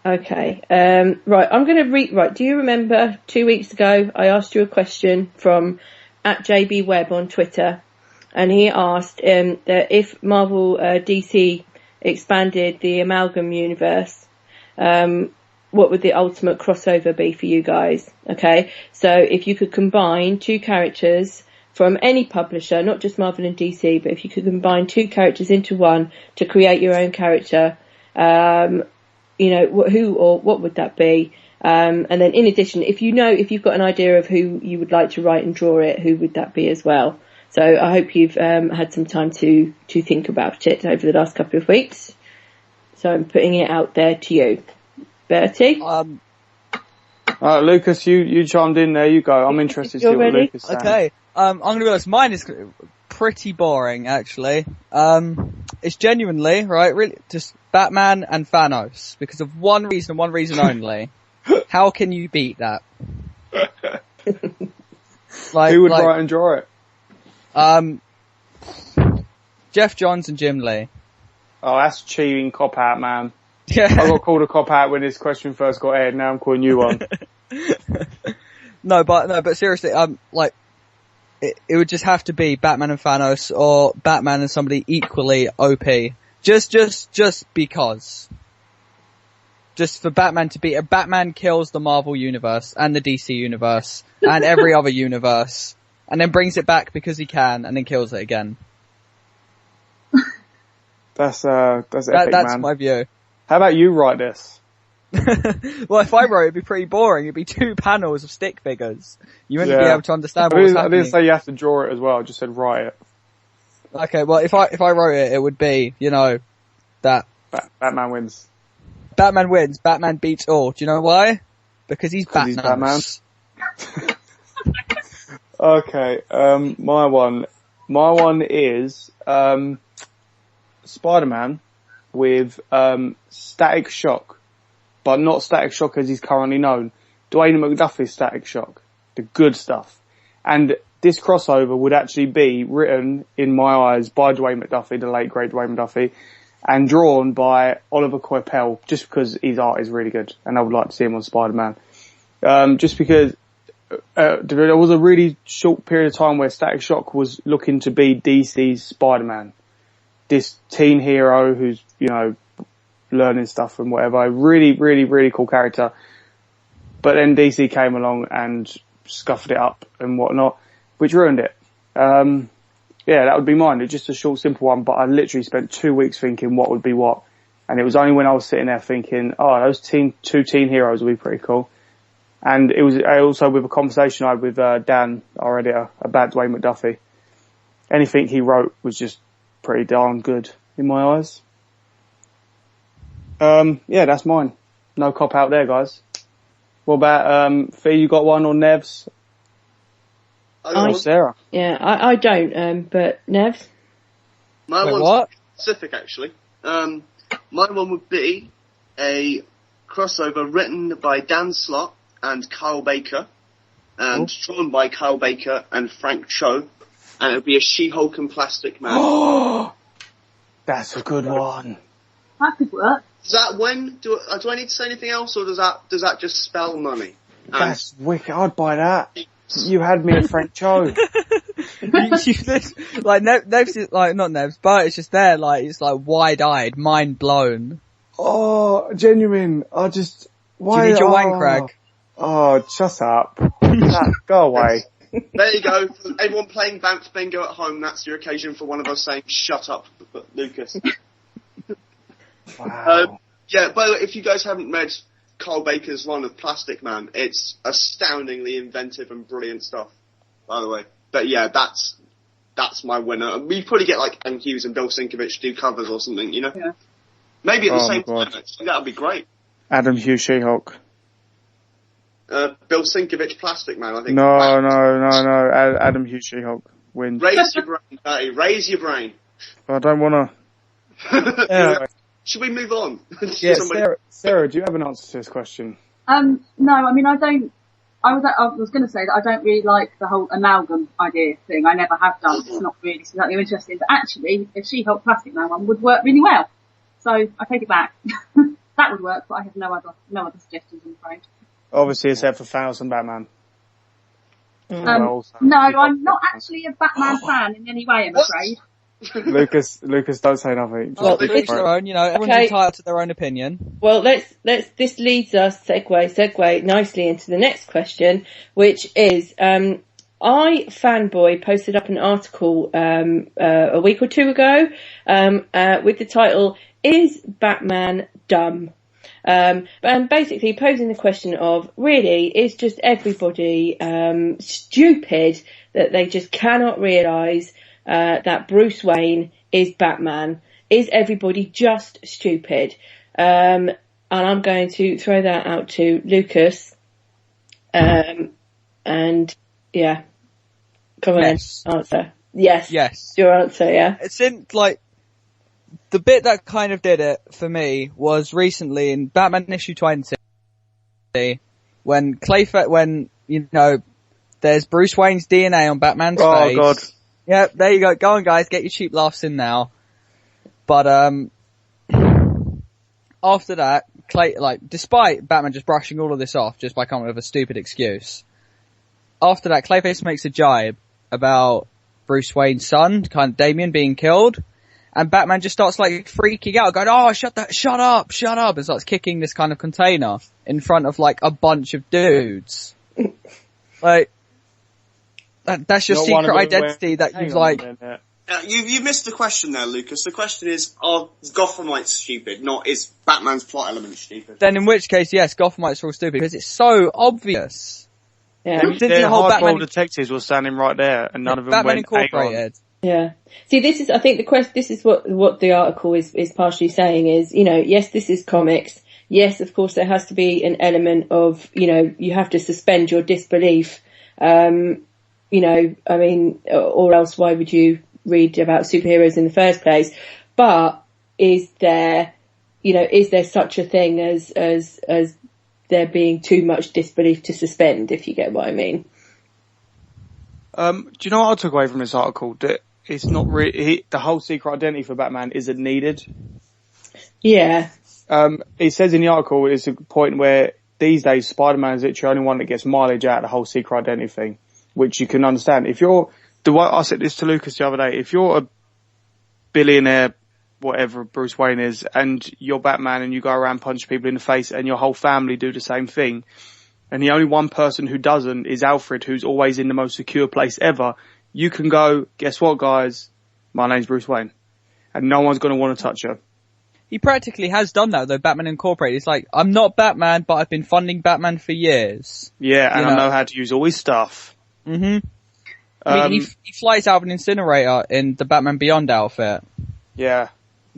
Okay. Right. I'm going to read. Right. Do you remember 2 weeks ago I asked you a question from @JBWebb on Twitter, and he asked that if Marvel DC expanded the Amalgam universe, what would the ultimate crossover be for you guys? Okay, so if you could combine 2 characters from any publisher, not just Marvel and DC, but if you could combine 2 characters into one to create your own character, who or what would that be? And then in addition, if you've got an idea of who you would like to write and draw it, who would that be as well? So I hope you've had some time to think about it over the last couple of weeks. So I'm putting it out there to you. Bertie?
Lucas, you chimed in there. You go. I'm interested to see what Lucas said.
Okay. I'm going to be honest. Mine is pretty boring, actually. It's genuinely, right, really, just Batman and Thanos. Because of one reason only. How can you beat that?
Who would write and draw it?
Jeff Johns and Jim Lee.
Oh, that's cheating cop-out, man.
Yeah.
I got called a cop-out when this question first got aired, now I'm calling you one.
No, but seriously, it would just have to be Batman and Thanos, or Batman and somebody equally OP. Just because. Just for Batman to be, Batman kills the Marvel universe, and the DC universe, and every other universe, and then brings it back because he can, and then kills it again.
That's epic,
that's
man.
my view.
How about you write this?
Well, if I wrote it, it'd be pretty boring. It'd be 2 panels of stick figures. You wouldn't be able to understand what was happening.
I didn't say you have to draw it as well. I just said write it.
Okay, well, if I wrote it, it would be, that
Batman wins.
Batman wins. Batman beats all. Do you know why? Because he's Batman.
Okay, my one is Spider-Man with Static Shock, but not Static Shock as he's currently known. Dwayne McDuffie's Static Shock, the good stuff. And this crossover would actually be written, in my eyes, by Dwayne McDuffie, the late great Dwayne McDuffie, and drawn by Oliver Coipel, just because his art is really good, and I would like to see him on Spider-Man. Just because there was a really short period of time where Static Shock was looking to be DC's Spider-Man. This teen hero who's, learning stuff and whatever. Really, really, really cool character. But then DC came along and scuffed it up and whatnot, which ruined it. Yeah, that would be mine. It's just a short, simple one, but I literally spent 2 weeks thinking what would be what. And it was only when I was sitting there thinking, those 2 teen heroes would be pretty cool. And it was also with a conversation I had with Dan, our editor, about Dwayne McDuffie. Anything he wrote was just pretty darn good in my eyes. Yeah, that's mine. No cop out there, guys. What about Fee? You got one, or Nevs? Sarah?
Yeah, I don't. But Nevs?
My
Wait,
one's
what?
specific, actually. My one would be a crossover written by Dan Slott and Kyle Baker, and drawn by Kyle Baker and Frank Cho, and it would be a She-Hulk and Plastic Man.
That's a good one.
That could work.
Does that do I need to say anything else, or does that just spell money?
That's wicked. I'd buy that. You had me at Frank Cho.
Like Nev's is, like not Nev's, but it's just there. Like it's like wide-eyed, mind blown.
Oh, genuine. Why?
Do you need your wine, Craig?
Oh, shut up. Go away.
There you go. Everyone playing BAMF bingo at home, that's your occasion for one of us saying, shut up, Lucas.
Wow.
Yeah, by the way, if you guys haven't read Carl Baker's run of Plastic Man, it's astoundingly inventive and brilliant stuff, by the way. But yeah, that's my winner. We probably get like Ann Hughes and Bill Sienkiewicz do covers or something, you know?
Yeah.
Maybe at the same time, that would be great.
Adam Hughes She-Hulk.
Bill Sienkiewicz Plastic Man, I think.
No. Adam Hughes She-Hulk wins.
Raise your brain, Teddy. Raise your brain.
I don't wanna.
Yeah. Should we move on?
Yeah, Sarah, do you have an answer to this question?
No, I mean, I don't. I was going to say that I don't really like the whole amalgam idea thing. I never have done. It's not really something interesting. But actually, if She-Hulk Plastic Man one would work really well. So I take it back. That would work, but I have no other suggestions, I'm afraid.
Obviously, except for Thanos and Batman.
No, I'm not actually a Batman fan in any way, I'm afraid.
Lucas, don't say nothing.
Well, each their own, you know, everyone's entitled to their own opinion.
Well, this leads us, segue nicely into the next question, which is, iFanboy posted up an article, a week or two ago, with the title, Is Batman Dumb? And basically posing the question of, really, is just everybody, stupid that they just cannot realise that Bruce Wayne is Batman? Is everybody just stupid? And I'm going to throw that out to Lucas. And yeah, come on, answer. Yes. Your answer, yeah.
It's in like the bit that kind of did it for me was recently in Batman issue 20 when you know there's Bruce Wayne's DNA on Batman's face.
Oh God.
Yep, there you go. Go on, guys, get your cheap laughs in now. But after that, despite Batman just brushing all of this off just by coming up with a stupid excuse, after that, Clayface makes a jibe about Bruce Wayne's son, kind of Damian, being killed, and Batman just starts like freaking out, going, "Oh, shut up," and starts kicking this kind of container in front of like a bunch of dudes. Like. That's your secret identity that you've like...
You missed the question there, Lucas. The question is, are Gothamites stupid, not is Batman's plot element stupid?
Then in which case, yes, Gothamites are all stupid, because it's so obvious.
Yeah. The whole hardball detectives were standing right there, and none of them
Batman
went,
Incorporated.
Yeah. See, this is, I think this is what the article is partially saying is, you know, yes, this is comics. Yes, of course, there has to be an element of, you know, you have to suspend your disbelief. You know, I mean, or else why would you read about superheroes in the first place? But is there such a thing as there being too much disbelief to suspend, if you get what I mean?
Do you know what I took away from this article? That it's not really, the whole secret identity for Batman isn't needed.
Yeah.
It says in the article, it's a point where these days Spider-Man is literally the only one that gets mileage out of the whole secret identity thing. Which you can understand. If you're, I said this to Lucas the other day, if you're a billionaire, whatever Bruce Wayne is, and you're Batman and you go around punch people in the face and your whole family do the same thing, and the only one person who doesn't is Alfred, who's always in the most secure place ever, you can go, guess what guys, my name's Bruce Wayne. And no one's going to want to touch her.
He practically has done that though, Batman Incorporated. It's like, I'm not Batman, but I've been funding Batman for years.
Yeah, and I know how to use all his stuff.
Mm-hmm. I mean, he flies out of an incinerator in the Batman Beyond outfit.
Yeah.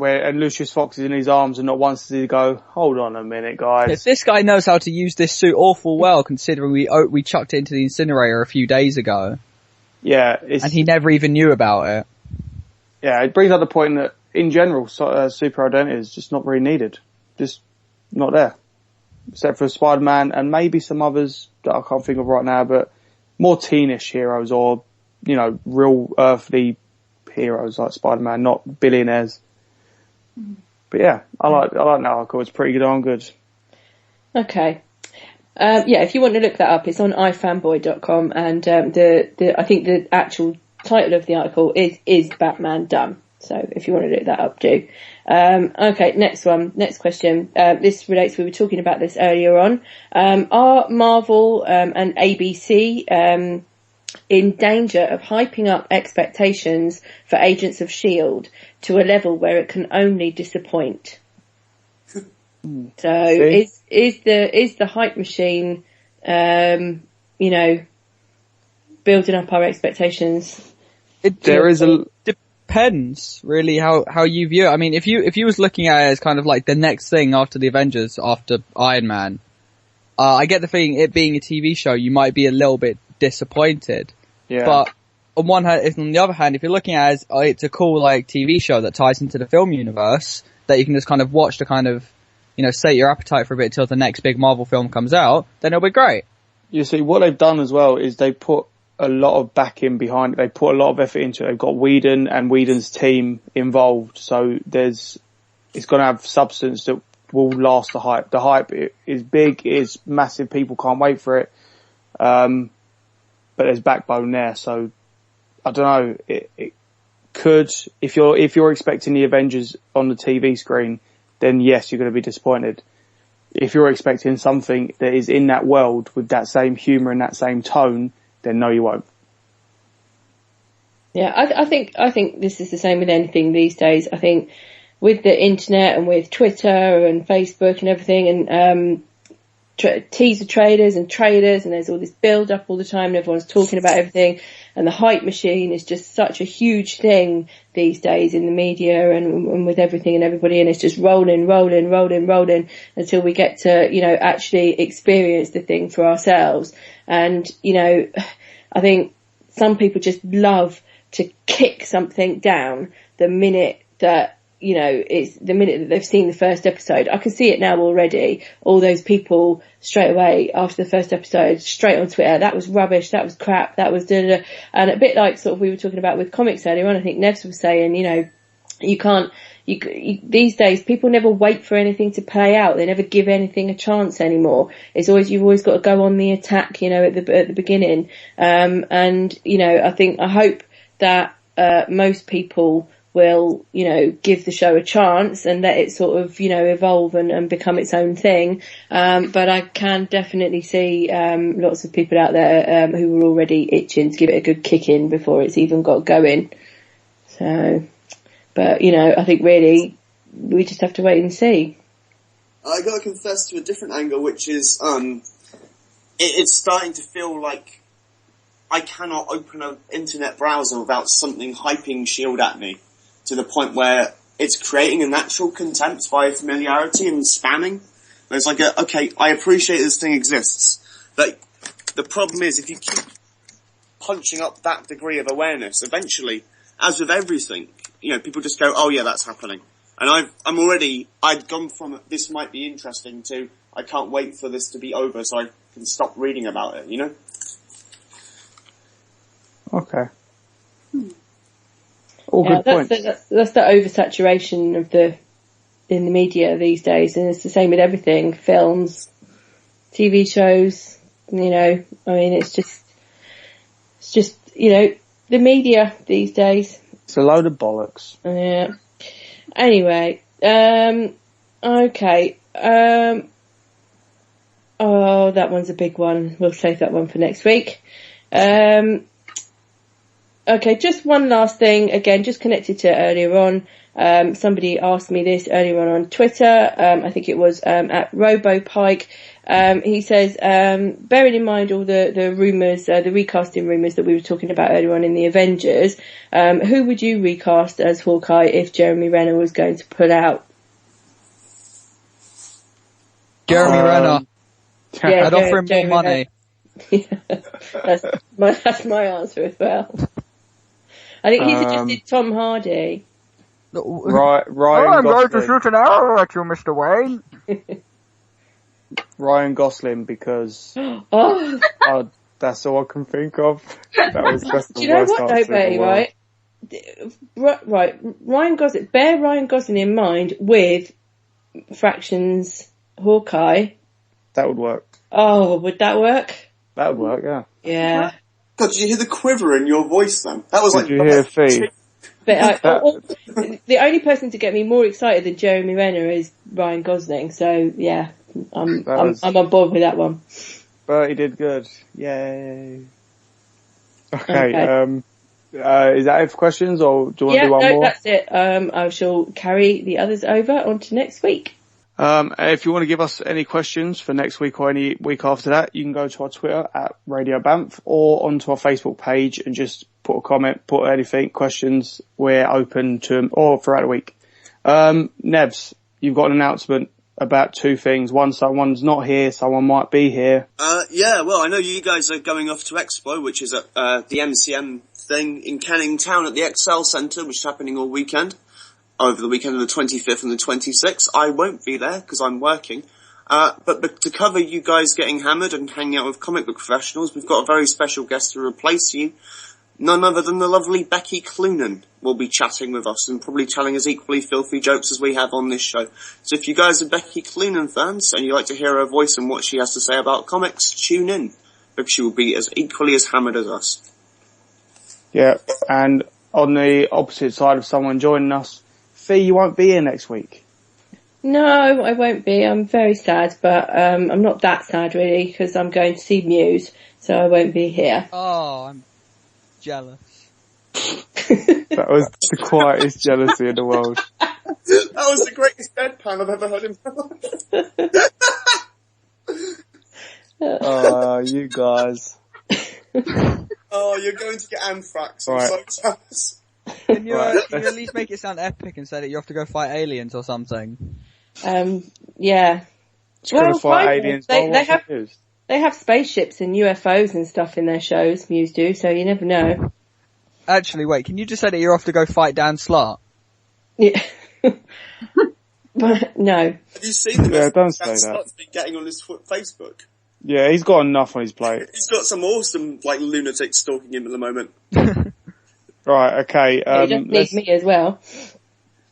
And Lucius Fox is in his arms and not once does he go, hold on a minute, guys.
If this guy knows how to use this suit awful well, considering we chucked it into the incinerator a few days ago.
Yeah.
And he never even knew about it.
Yeah, it brings up the point that, in general, super identity is just not really needed. Just not there. Except for Spider-Man and maybe some others that I can't think of right now, but more teenish heroes or, you know, real earthly heroes like Spider-Man, not billionaires. But yeah, I like that article. It's pretty good on good.
Okay. Yeah, if you want to look that up, it's on ifanboy.com and, I think the actual title of the article is Batman Dumb? So if you want to look that up, do. Okay, next question. This relates, we were talking about this earlier on. Are Marvel and ABC in danger of hyping up expectations for Agents of S.H.I.E.L.D. to a level where it can only disappoint? So is the hype machine, building up our expectations?
Depends really how you view it. I mean, if you was looking at it as kind of like the next thing after the Avengers, after Iron Man, I get the feeling it being a TV show, you might be a little bit disappointed.
Yeah.
But on the other hand, if you're looking at it as it's a cool like TV show that ties into the film universe that you can just kind of watch to kind of sate your appetite for a bit till the next big Marvel film comes out, then it'll be great.
You see, what they've done as well is they put a lot of backing behind it. They put a lot of effort into it. They've got Whedon and Whedon's team involved, so it's going to have substance that will last the hype. The hype is big, is massive. People can't wait for it. But there's backbone there, so I don't know. It could, if you're expecting the Avengers on the TV screen, then yes, you're going to be disappointed. If you're expecting something that is in that world with that same humour and that same tone, then no, you won't.
Yeah, I think this is the same with anything these days. I think with the internet and with Twitter and Facebook and everything, and teaser trailers and trailers, and there's all this build up all the time and everyone's talking about everything, and the hype machine is just such a huge thing these days in the media and with everything and everybody, and it's just rolling until we get to actually experience the thing for ourselves. And I think some people just love to kick something down the minute that it's the minute that they've seen the first episode. I can see it now already. All those people straight away after the first episode, straight on Twitter, that was rubbish, that was crap, that was da-da-da. And a bit like sort of we were talking about with comics earlier on, I think Nevs was saying, these days people never wait for anything to play out. They never give anything a chance anymore. You've always got to go on the attack, at the beginning. I hope that, most people will, give the show a chance and let it sort of, evolve and become its own thing. But I can definitely see, lots of people out there, who are already itching to give it a good kick in before it's even got going. So, but, I think really we just have to wait and see.
I gotta confess to a different angle, which is, it's starting to feel like I cannot open an internet browser without something hyping S.H.I.E.L.D. at me, to the point where it's creating a natural contempt via familiarity and spamming. It's like, okay, I appreciate this thing exists, but the problem is if you keep punching up that degree of awareness, eventually, as with everything, people just go, oh yeah, that's happening. And I'd gone from this might be interesting to I can't wait for this to be over so I can stop reading about it,
Okay. All good points.
That's the oversaturation in the media these days, and it's the same with everything: films, TV shows. It's just the media these days.
It's a load of bollocks.
Yeah. Anyway, okay. Oh, that one's a big one. We'll save that one for next week. Okay, just one last thing, again, just connected to earlier on. Somebody asked me this earlier on Twitter. I think it was at RoboPike. He says, bearing in mind all the rumours, the recasting rumours that we were talking about earlier on in the Avengers, who would you recast as Hawkeye if Jeremy Renner was going to pull out?
Jeremy Renner.
Yeah,
I'd offer him more money.
That's my answer as well. I think he suggested Tom Hardy.
Ryan
I'm going to
Gosling.
shoot an arrow at you, Mr. Wayne.
Ryan Gosling, because that's all I can think of. That was just the
Do you know
worst
what, though,
answer in the
Betty,
world.
right? Ryan Gosling, bear Ryan Gosling in mind with Fractions Hawkeye.
That would work.
Oh, would that work?
That would work, yeah.
Yeah.
God, did you hear the quiver in your voice then? That was
Did you hear Fee?
But the only person to get me more excited than Jeremy Renner is Ryan Gosling. So yeah, I'm on board with that one.
But he did good. Yay. Okay. Is that it for questions, or do you want to do one more?
That's it. I shall carry the others over onto next week.
If you want to give us any questions for next week or any week after that, you can go to our Twitter at Radio BAMF or onto our Facebook page and just put a comment, put anything, questions. We're open to them, or throughout the week. Nebs, you've got an announcement about two things. One, someone's not here, someone might be here.
Yeah, well, I know you guys are going off to Expo, which is at the MCM thing in Canning Town at the Excel Centre, which is happening all weekend. Over the weekend of the 25th and the 26th. I won't be there because I'm working. But to cover you guys getting hammered and hanging out with comic book professionals, we've got a very special guest to replace you. None other than the lovely Becky Cloonan will be chatting with us and probably telling us equally filthy jokes as we have on this show. So if you guys are Becky Cloonan fans and you like to hear her voice and what she has to say about comics, tune in, because she will be as equally as hammered as us.
Yeah, and on the opposite side of someone joining us, Fee, you won't be here next week.
No, I won't be. I'm very sad, but I'm not that sad really because I'm going to see Muse, so I won't be here.
Oh, I'm jealous.
That was the quietest jealousy in the world.
That was the greatest deadpan I've ever heard in my life.
Oh, you guys.
Oh, you're going to get anthrax. I'm so jealous.
Can you at least make it sound epic and say that you have to go fight aliens or something?
Yeah.
Well, fight aliens.
They have spaceships and UFOs and stuff in their shows, Muse do, so you never know.
Actually, wait, can you just say that you're off to go fight Dan Slart?
Yeah. But, no.
Have you seen the
don't say
Dan
that.
Slart's been getting on his Facebook?
Yeah, he's got enough on his plate.
He's got some awesome, lunatics stalking him at the moment.
Right, okay.
He doesn't need me as well.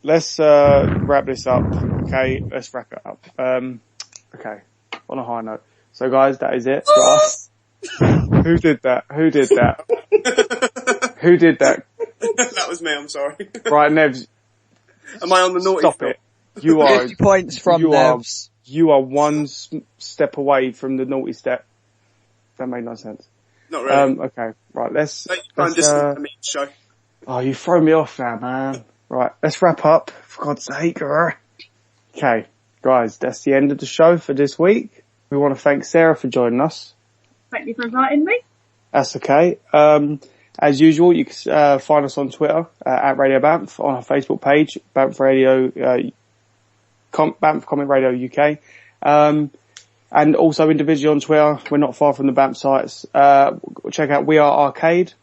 Let's wrap this up. Okay, let's wrap it up. Okay, on a high note. So guys, that is it for us. Who did that? Who did that? Who did that?
That was me, I'm sorry.
Right, Nevs.
Am I on the naughty
Stop
film?
it. You are
50 points from Nevs.
You are one step away from the naughty step. That made no sense.
Not really.
Okay, right, let's
show.
Oh, you throw me off now, man. Right, let's wrap up, for God's sake. Okay, guys, that's the end of the show for this week. We want to thank Sarah for joining us.
Thank you for inviting me.
That's okay. As usual, you can find us on Twitter at Radio BAMF, on our Facebook page, BAMF Radio, BAMF Comic Radio UK, and also individually on Twitter. We're not far from the BAMF sites. Check out We Are Arcade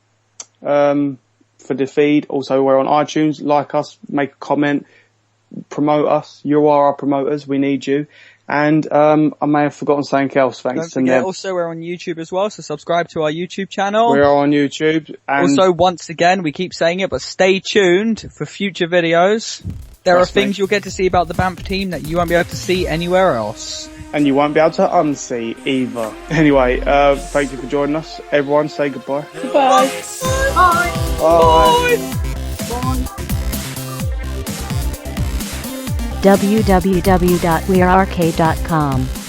for the feed. Also, we're on iTunes. Like us, make a comment, promote us. You are our promoters. We need you. And I may have forgotten something else. Thanks to Neb.
Also, we're on YouTube as well, so subscribe to our YouTube channel.
We are on YouTube. And
also, once again, we keep saying it, but stay tuned for future videos. There are things you'll get to see about the BAMF team that you won't be able to see anywhere else.
And you won't be able to unsee either. Anyway, thank you for joining us. Everyone, say goodbye.
Goodbye.
Bye.
Bye.
Bye.
www.wearearcade.com